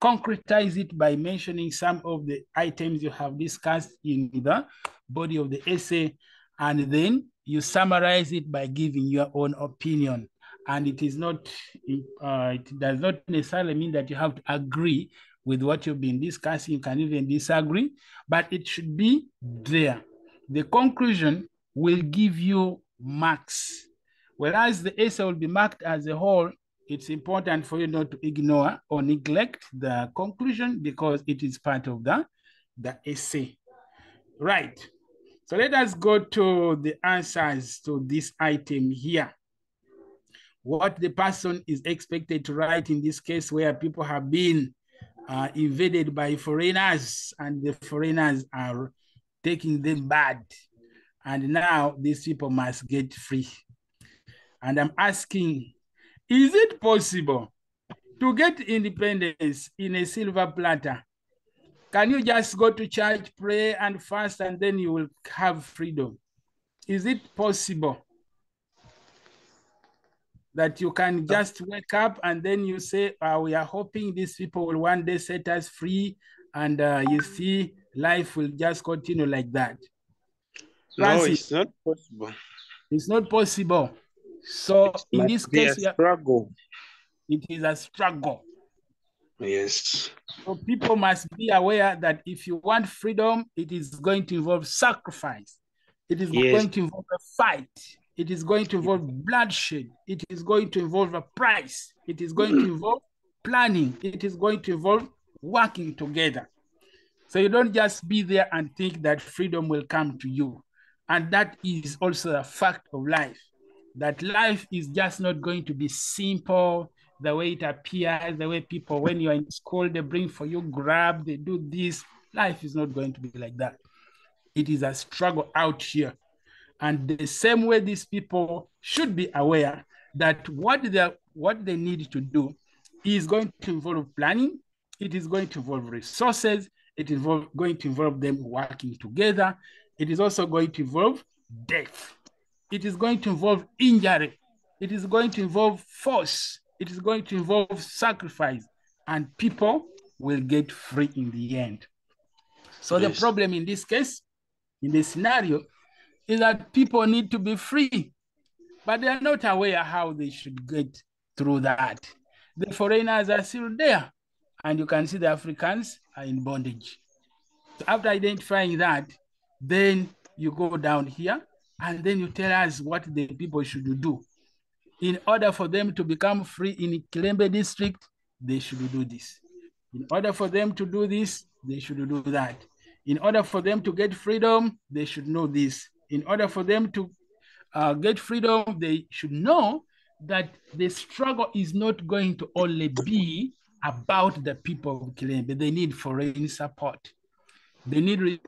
concretize it by mentioning some of the items you have discussed in the body of the essay, and then you summarize it by giving your own opinion. And it is not, it does not necessarily mean that you have to agree with what you've been discussing. You can even disagree, but it should be there. The conclusion will give you marks. Whereas the essay will be marked as a whole, it's important for you not to ignore or neglect the conclusion because it is part of the essay. Right. So let us go to the answers to this item here. What the person is expected to write in this case where people have been invaded by foreigners and the foreigners are taking them bad. And now these people must get free. And I'm asking, is it possible to get independence in a silver platter? Can you just go to church, pray and fast, and then you will have freedom? Is it possible that you can just wake up and then you say, we are hoping these people will one day set us free, and you see life will just continue like that? No, it's not possible. It's not possible. So in this case, struggle. It is a struggle. Yes. So people must be aware that if you want freedom, it is going to involve sacrifice. It is going to involve a fight. It is going to involve bloodshed. It is going to involve a price. It is going to involve planning. It is going to involve working together. So you don't just be there and think that freedom will come to you. And that is also a fact of life, that life is just not going to be simple the way it appears, the way people, when you're in school, they bring for you, grab, they do this. Life is not going to be like that. It is a struggle out here. And the same way these people should be aware that what they need to do is going to involve planning. It is going to involve resources. It is going to involve them working together. It is also going to involve death. It is going to involve injury. It is going to involve force. It is going to involve sacrifice, and people will get free in the end. So the problem in this case, in this scenario, is that people need to be free. but they are not aware how they should get through that. The foreigners are still there, and you can see the Africans are in bondage. So after identifying that, then you go down here, and then you tell us what the people should do. In order for them to become free in Kilembe district, they should do this. In order for them to do this, they should do that. In order for them to get freedom, they should know this. In order for them to get freedom, they should know that the struggle is not going to only be about the people of Kilembe. They need foreign support. They need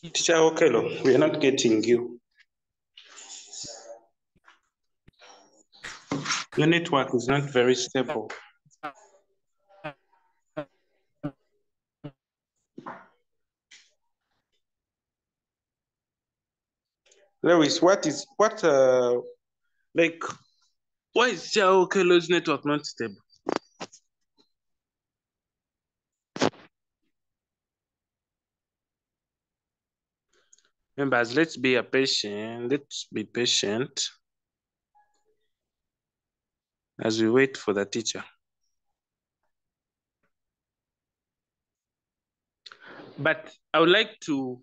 Teacher Okelo, we are not getting you. Your network is not very stable. Lewis, why is Teacher Okelo's network not stable? Members, let's be patient. Let's be patient as we wait for the teacher. But I would like to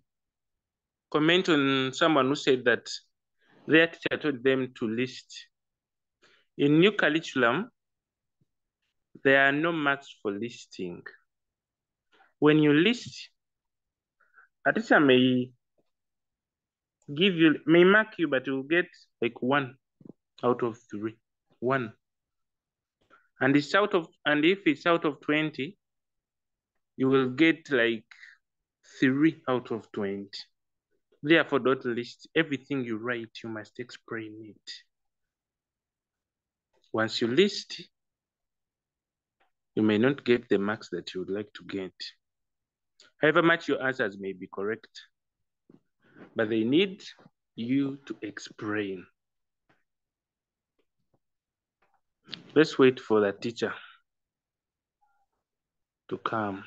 comment on someone who said that their teacher told them to list. In new curriculum, there are no marks for listing. When you list, a teacher may mark you, but you'll get like 1 out of 3. 1. And if it's out of 20, you will get like 3 out of 20. Therefore, don't list. Everything you write, you must explain it. Once you list, you may not get the marks that you would like to get. However much your answers may be correct, but they need you to explain. Let's wait for the teacher to come.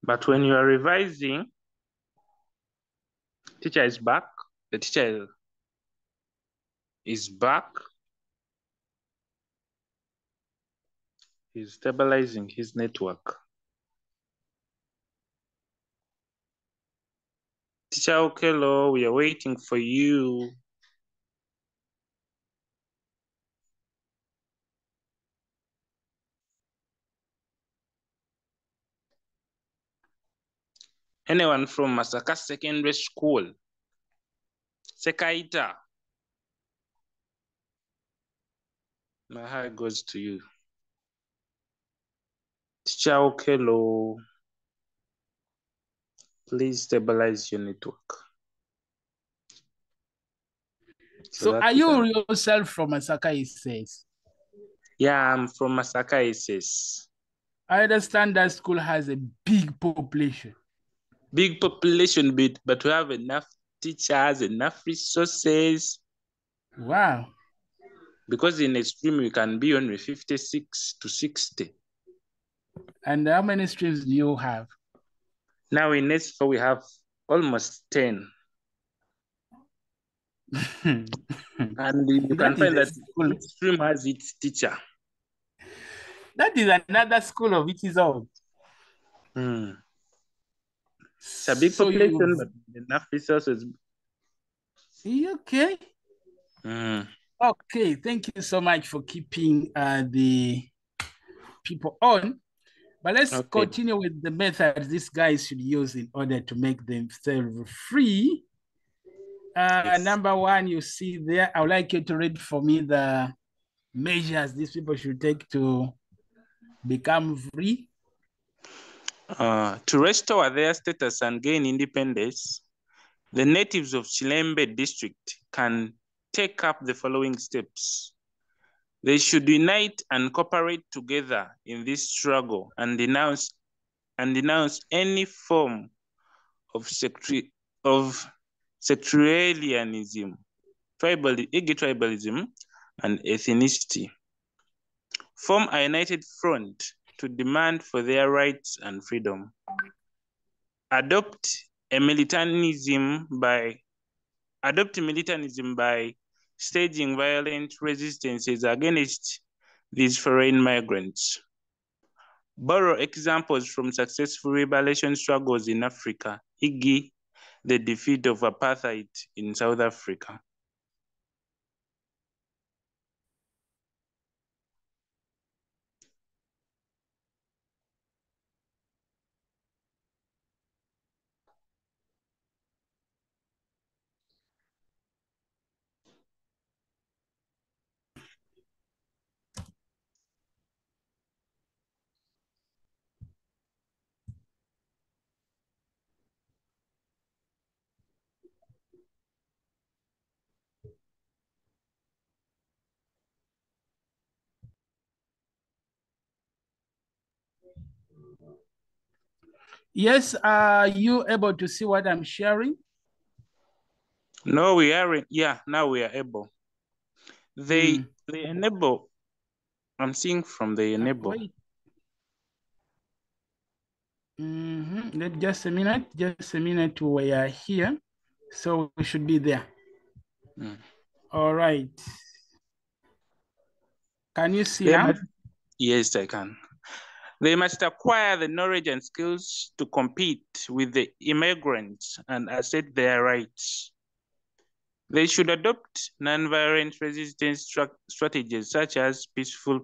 But when you are revising, teacher is back. The teacher is back. He's stabilizing his network. Teacher Okelo, we are waiting for you. Anyone from Masaka Secondary School? Sekaita. My heart goes to you. Teacher Okelo, please stabilize your network. So are you yourself from Masaka, he says? Yeah, I'm from Masaka, he says. I understand that school has a big population. Big population, but we have enough teachers, enough resources. Wow. Because in extreme, we can be only 56 to 60. And how many streams do you have? Now in S4, we have almost 10. And you can find that each stream has its teacher. That is another school of its own. It's a big population, but enough resources. Okay. Okay, thank you so much for keeping the people on. But let's continue with the methods these guys should use in order to make themselves free. Number one, you see there, I would like you to read for me the measures these people should take to become free. To restore their status and gain independence, the natives of Chilembe district can take up the following steps. They should unite and cooperate together in this struggle and denounce any form of sectarianism, tribalism, and ethnicity. Form a united front to demand for their rights and freedom. Adopt militarism by staging violent resistances against these foreign migrants. Borrow examples from successful liberation struggles in Africa, e.g., the defeat of apartheid in South Africa. Yes, are you able to see what I'm sharing? No, we aren't. Yeah, now we are able. They enable. I'm seeing from the enable. Wait. Just a minute. We are here. So we should be there. All right. Can you see now? Yes, I can. They must acquire the knowledge and skills to compete with the immigrants and assert their rights. They should adopt nonviolent resistance strategies such as peaceful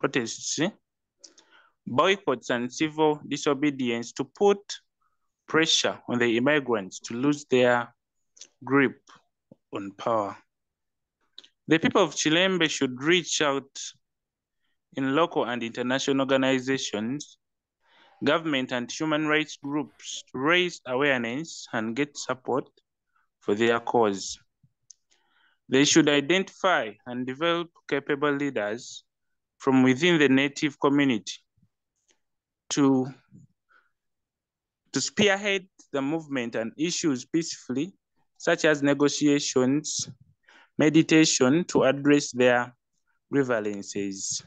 protests, boycotts, and civil disobedience to put pressure on the immigrants to lose their grip on power. The people of Chilembe should reach out in local and international organizations, government and human rights groups to raise awareness and get support for their cause. They should identify and develop capable leaders from within the native community to spearhead the movement and issues peacefully, such as negotiations, meditation to address their grievances.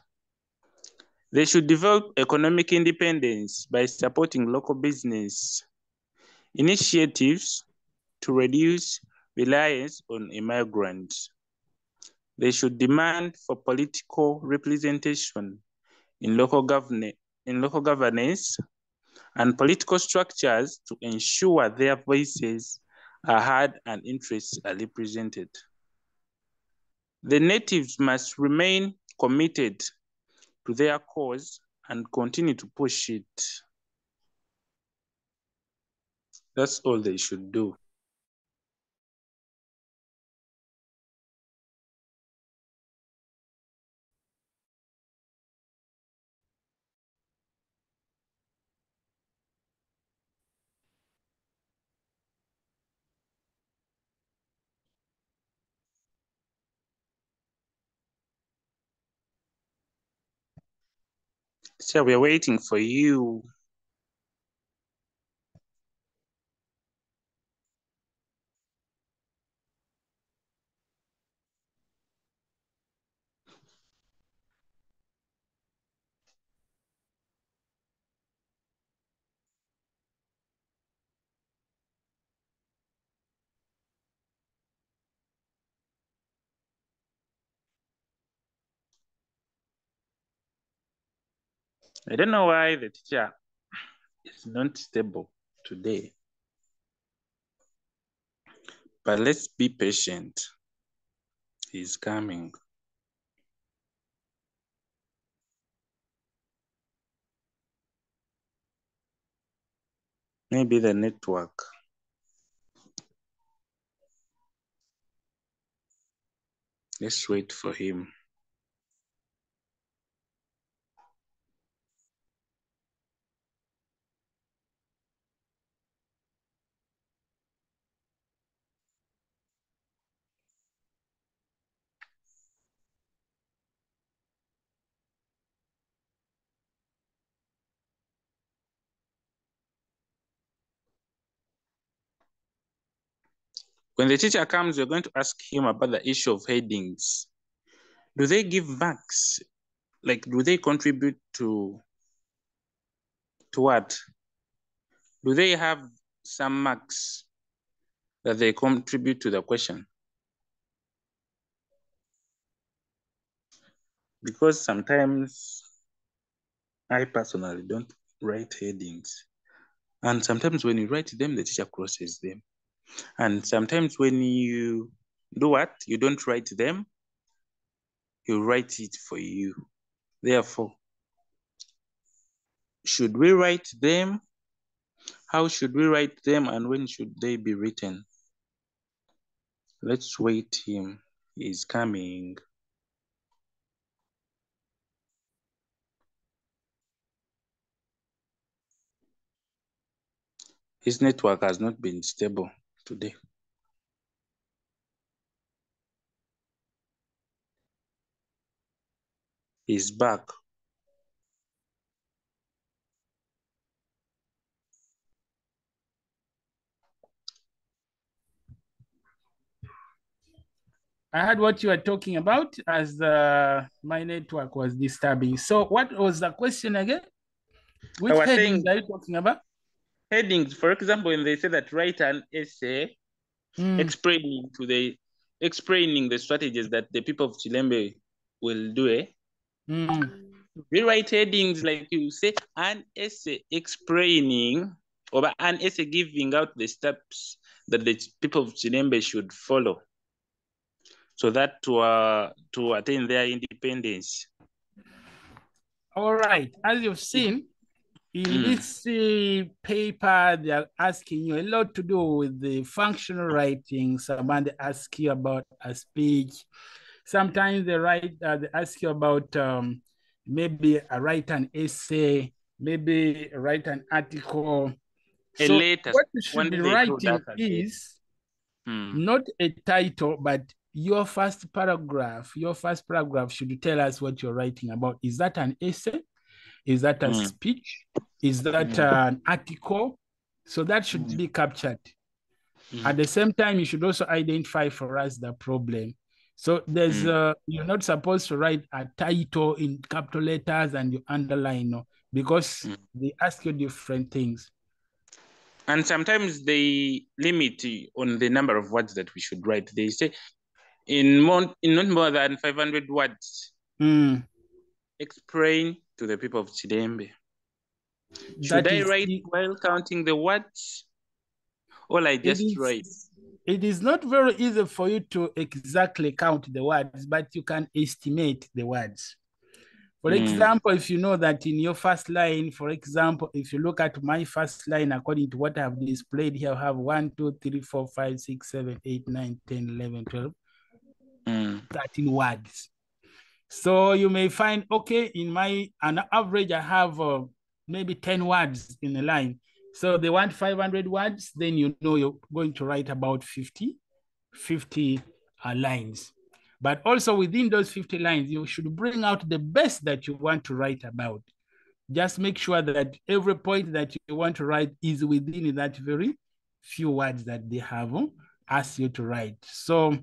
They should develop economic independence by supporting local business initiatives to reduce reliance on immigrants. They should demand for political representation in local governance and political structures to ensure their voices are heard and interests are represented. The natives must remain committed to their cause and continue to push it. That's all they should do. Teacher, we are waiting for you. I don't know why the teacher is not stable today, but let's be patient. He's coming. Maybe the network. Let's wait for him. When the teacher comes, we're going to ask him about the issue of headings. Do they give marks? Like, do they contribute to what? Do they have some marks that they contribute to the question? Because sometimes I personally don't write headings. And sometimes when you write them, the teacher crosses them. And sometimes when you do what? You don't write them, he'll write it for you. Therefore, should we write them? How should we write them and when should they be written? Let's wait him. He's coming. His network has not been stable today. He's back. I heard what you were talking about as my network was disturbing. So what was the question again? Which headings are you talking about? Headings, for example, when they say that write an essay explaining the strategies that the people of Chilembe will do. We write headings like you say an essay explaining or an essay giving out the steps that the people of Chilembe should follow so that to attain their independence. All right, as you've seen, in this paper, they are asking you a lot to do with the functional writing. Someone ask you about a speech. Sometimes they ask you about maybe write an essay, maybe write an article. So what you should be writing is not a title, but your first paragraph. Your first paragraph should tell us what you're writing about. Is that an essay? Is that a speech? Is that an article? So that should be captured. At the same time, you should also identify for us the problem. So there's you're not supposed to write a title in capital letters and you underline, because they ask you different things. And sometimes they limit on the number of words that we should write. They say in not more than 500 words. Explain to the people of Chilembe. Should I write while counting the words? Or I just write? It is not very easy for you to exactly count the words, but you can estimate the words. For example, if you know that in your first line, for example, if you look at my first line, according to what I have displayed here, I have 1, 2, 3, 4, 5, 6, 7, 8, 9, 10, 11, 12, 13 words. So you may find, okay, on average, I have maybe 10 words in a line. So they want 500 words, then you know you're going to write about 50 lines. But also within those 50 lines, you should bring out the best that you want to write about. just make sure that every point that you want to write is within that very few words that they have asked you to write. So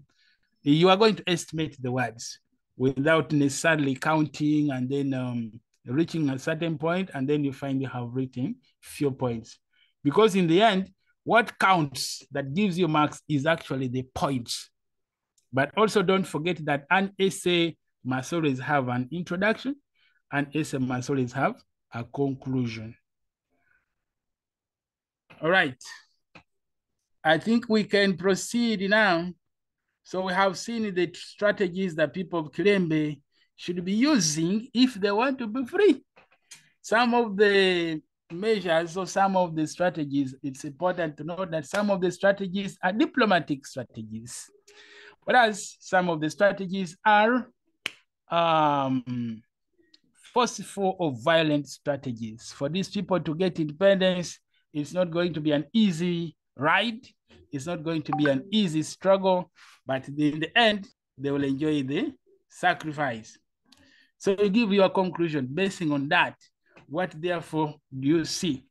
you are going to estimate the words without necessarily counting and then reaching a certain point, and then you find you have written few points. Because in the end, what counts that gives you marks is actually the points. But also don't forget that an essay must always have an introduction, an essay must always have a conclusion. All right. I think we can proceed now. So we have seen the strategies that people of Kilembe should be using if they want to be free. Some of the measures or some of the strategies, it's important to note that some of the strategies are diplomatic strategies, whereas some of the strategies are forceful or violent strategies. For these people to get independence, it's not going to be an easy ride. It's not going to be an easy struggle, but in the end, they will enjoy the sacrifice. So you give your conclusion basing on that. What therefore do you see?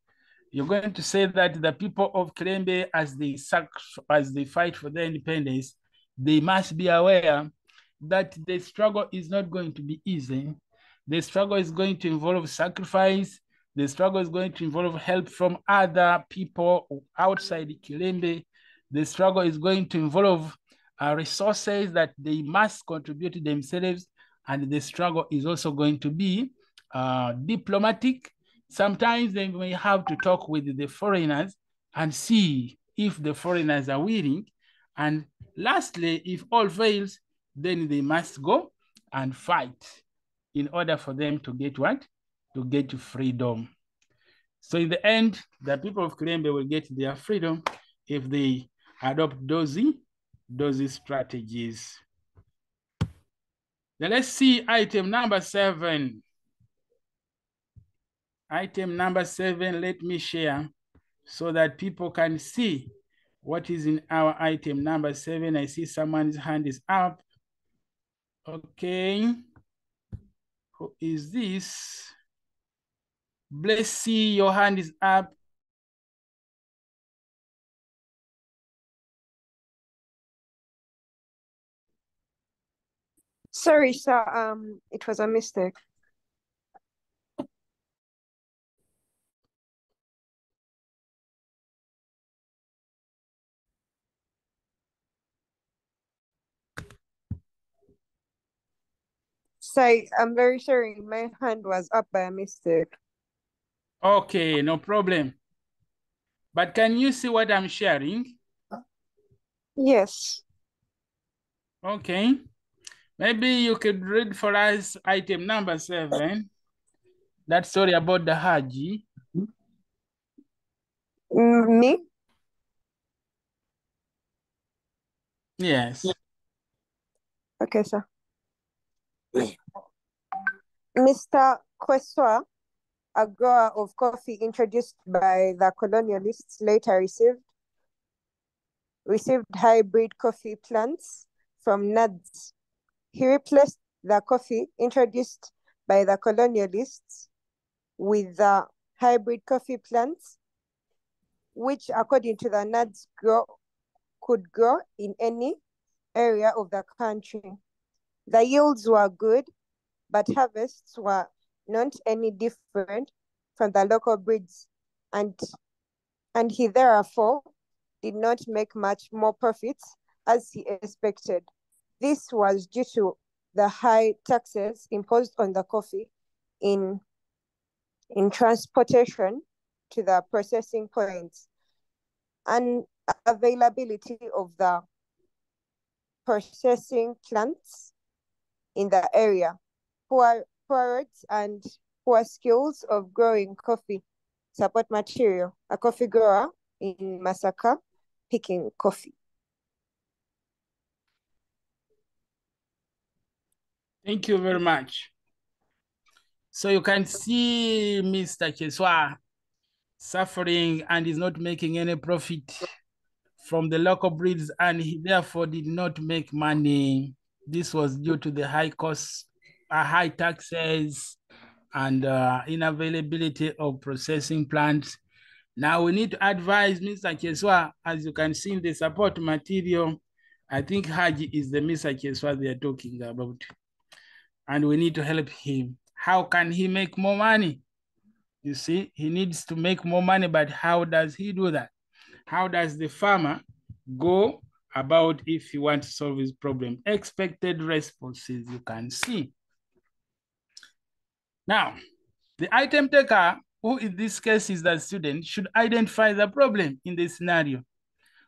You're going to say that the people of Kilembe, as they fight for their independence, they must be aware that the struggle is not going to be easy. The struggle is going to involve sacrifice. The struggle is going to involve help from other people outside Kilembe. The struggle is going to involve resources that they must contribute themselves. And the struggle is also going to be diplomatic. Sometimes they may have to talk with the foreigners and see if the foreigners are willing. And lastly, if all fails, then they must go and fight in order for them to get what? To get freedom. So in the end, the people of Kilembe will get their freedom if they adopt those strategies. Now let's see item number 7. Item number 7, let me share so that people can see what is in our item number 7. I see someone's hand is up. Okay. Who is this? Blessy, your hand is up. Sorry, sir. It was a mistake. Sorry, I'm very sorry. My hand was up by a mistake. Okay, no problem. But can you see what I'm sharing? Yes. Okay. Maybe you could read for us item number 7. That story about the Haji. Me? Yes. Okay, sir. Mr. Kweswa, a grower of coffee introduced by the colonialists, later received hybrid coffee plants from NADS. He replaced the coffee introduced by the colonialists with the hybrid coffee plants, which according to the NADS could grow in any area of the country. The yields were good, but harvests were not any different from the local breeds, and he therefore did not make much more profits as he expected. This was due to the high taxes imposed on the coffee in transportation to the processing points, and availability of the processing plants in the area, poor roads and poor skills of growing coffee support material, a coffee grower in Masaka picking coffee. Thank you very much. So you can see Mr. Keswa suffering and is not making any profit from the local breeds, and he therefore did not make money. This was due to the high costs, high taxes, and inavailability of processing plants. Now we need to advise Mr. Keswa, as you can see in the support material, I think Haji is the Mr. Keswa they are talking about. And we need to help him. How can he make more money? You see, he needs to make more money, but how does he do that? How does the farmer go about if he wants to solve his problem? Expected responses, you can see. Now, the item taker, who in this case is the student, should identify the problem in the scenario,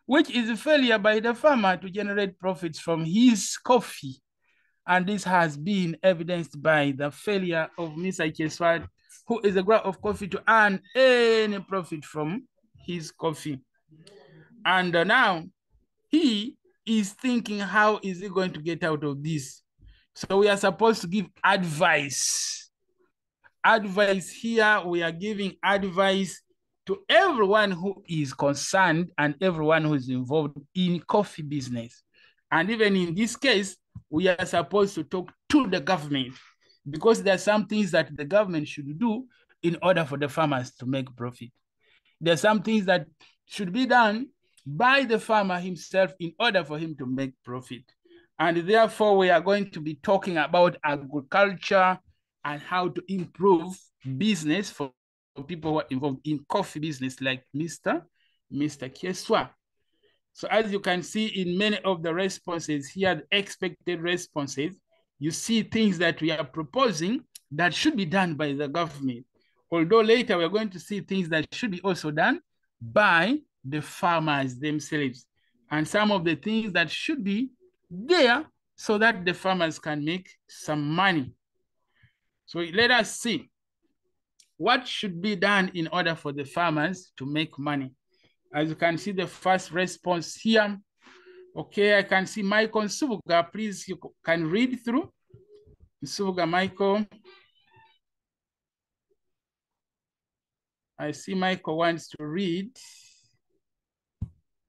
which is a failure by the farmer to generate profits from his coffee. And this has been evidenced by the failure of Mr. Keswad, who is a grower of coffee, to earn any profit from his coffee. And now he is thinking, how is he going to get out of this? So we are supposed to give advice. Advice here, we are giving advice to everyone who is concerned and everyone who is involved in coffee business. And even in this case, we are supposed to talk to the government, because there are some things that the government should do in order for the farmers to make profit. There are some things that should be done by the farmer himself in order for him to make profit. And therefore, we are going to be talking about agriculture and how to improve business for people who are involved in coffee business, like Mr. Keswa. So as you can see in many of the responses here, the expected responses, you see things that we are proposing that should be done by the government. Although later we're going to see things that should be also done by the farmers themselves. And some of the things that should be there so that the farmers can make some money. So let us see what should be done in order for the farmers to make money. As you can see, the first response here. Okay, I can see Michael Nsubuga. Please, you can read through. Nsubuga, Michael. I see Michael wants to read.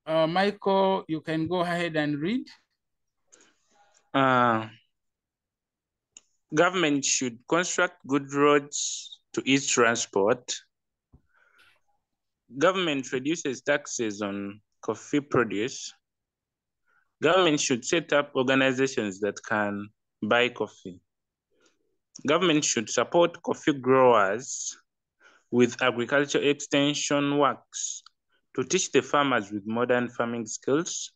Michael, you can go ahead and read. Government should construct good roads to ease transport. Government reduces taxes on coffee produce. Government should set up organizations that can buy coffee. Government should support coffee growers with agriculture extension works to teach the farmers with modern farming skills.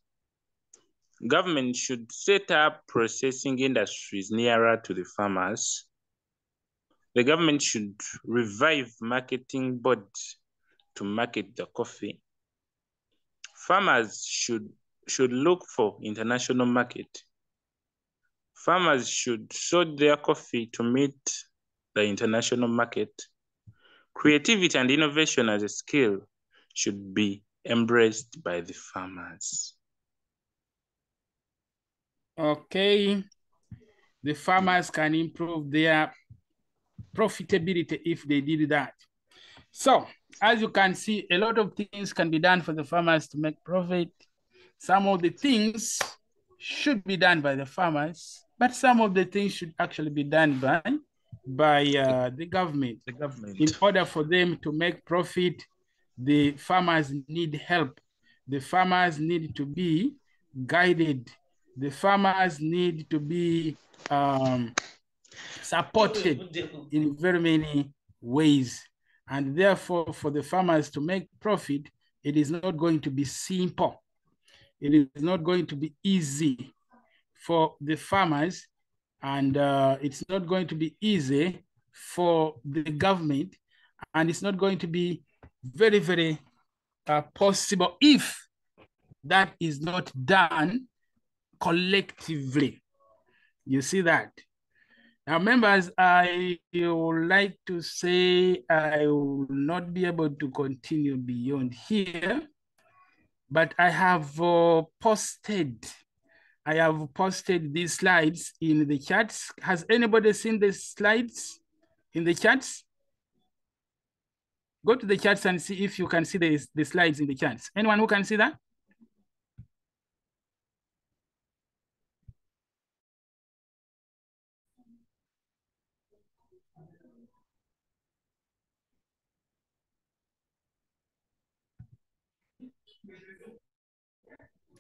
Government should set up processing industries nearer to the farmers. The government should revive marketing boards to market the coffee. Farmers should look for international market. Farmers should sort their coffee to meet the international market. Creativity and innovation as a skill should be embraced by the farmers. Okay, the farmers can improve their profitability if they did that. So, as you can see, a lot of things can be done for the farmers to make profit. Some of the things should be done by the farmers, but some of the things should actually be done by the government. In order for them to make profit, the farmers need help. The farmers need to be guided. The farmers need to be supported in very many ways. And therefore, for the farmers to make profit, it is not going to be simple. It is not going to be easy for the farmers, and it's not going to be easy for the government, and it's not going to be very, very possible if that is not done collectively. You see that? Now, members, I would like to say I will not be able to continue beyond here, but I have posted these slides in the chats. Has anybody seen the slides in the chats? Go to the chats and see if you can see the slides in the chats. Anyone who can see that?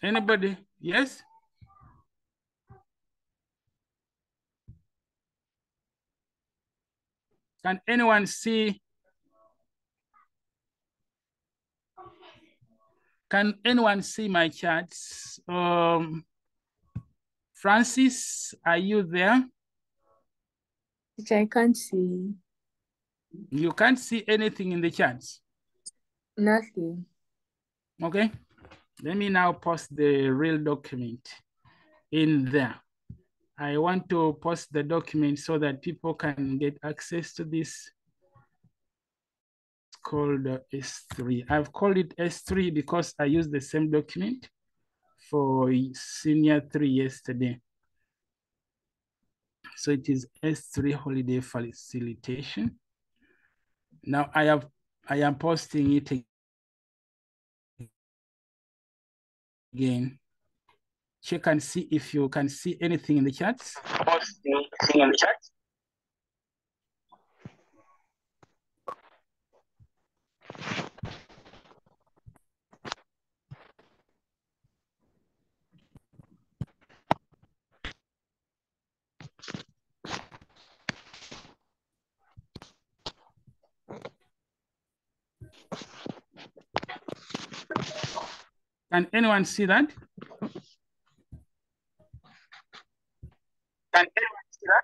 Anybody? Yes? Can anyone see? Can anyone see my charts? Francis, are you there? Teacher, I can't see. You can't see anything in the charts? Nothing. Okay. Let me now post the real document in there. I want to post the document so that people can get access to this. It's called S3. I've called it S3 because I used the same document for senior 3 yesterday. So it is S3 holiday facilitation. Now I am posting it again. Check and see if you can see anything in the chats. Can anyone see that? Can anyone see that?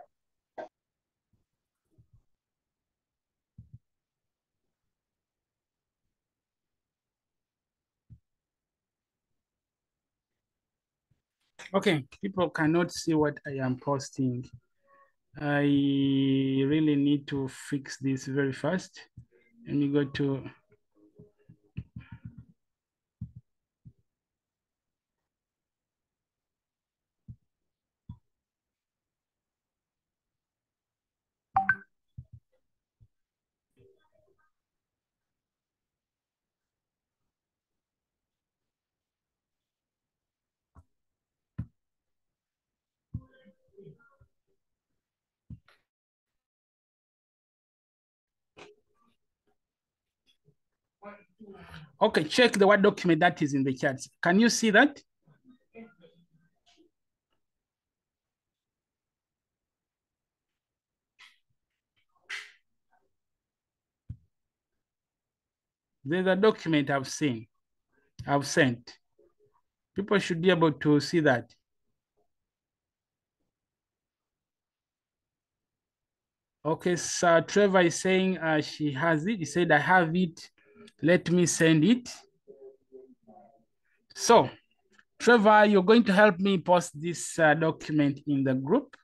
Okay, people cannot see what I am posting. I really need to fix this very fast. Let me go to okay, check the Word document that is in the chat. Can you see that? There's a document I've sent. People should be able to see that. Okay, so Trevor is saying she has it. He said, I have it. Let me send it. So, Trevor, you're going to help me post this document in the group.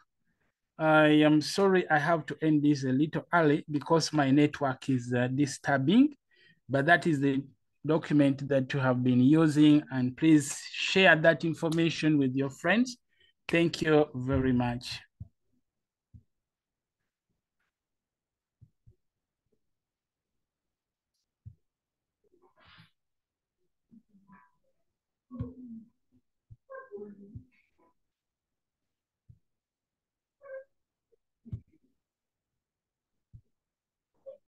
I am sorry I have to end this a little early because my network is disturbing, but that is the document that you have been using, and please share that information with your friends. Thank you very much.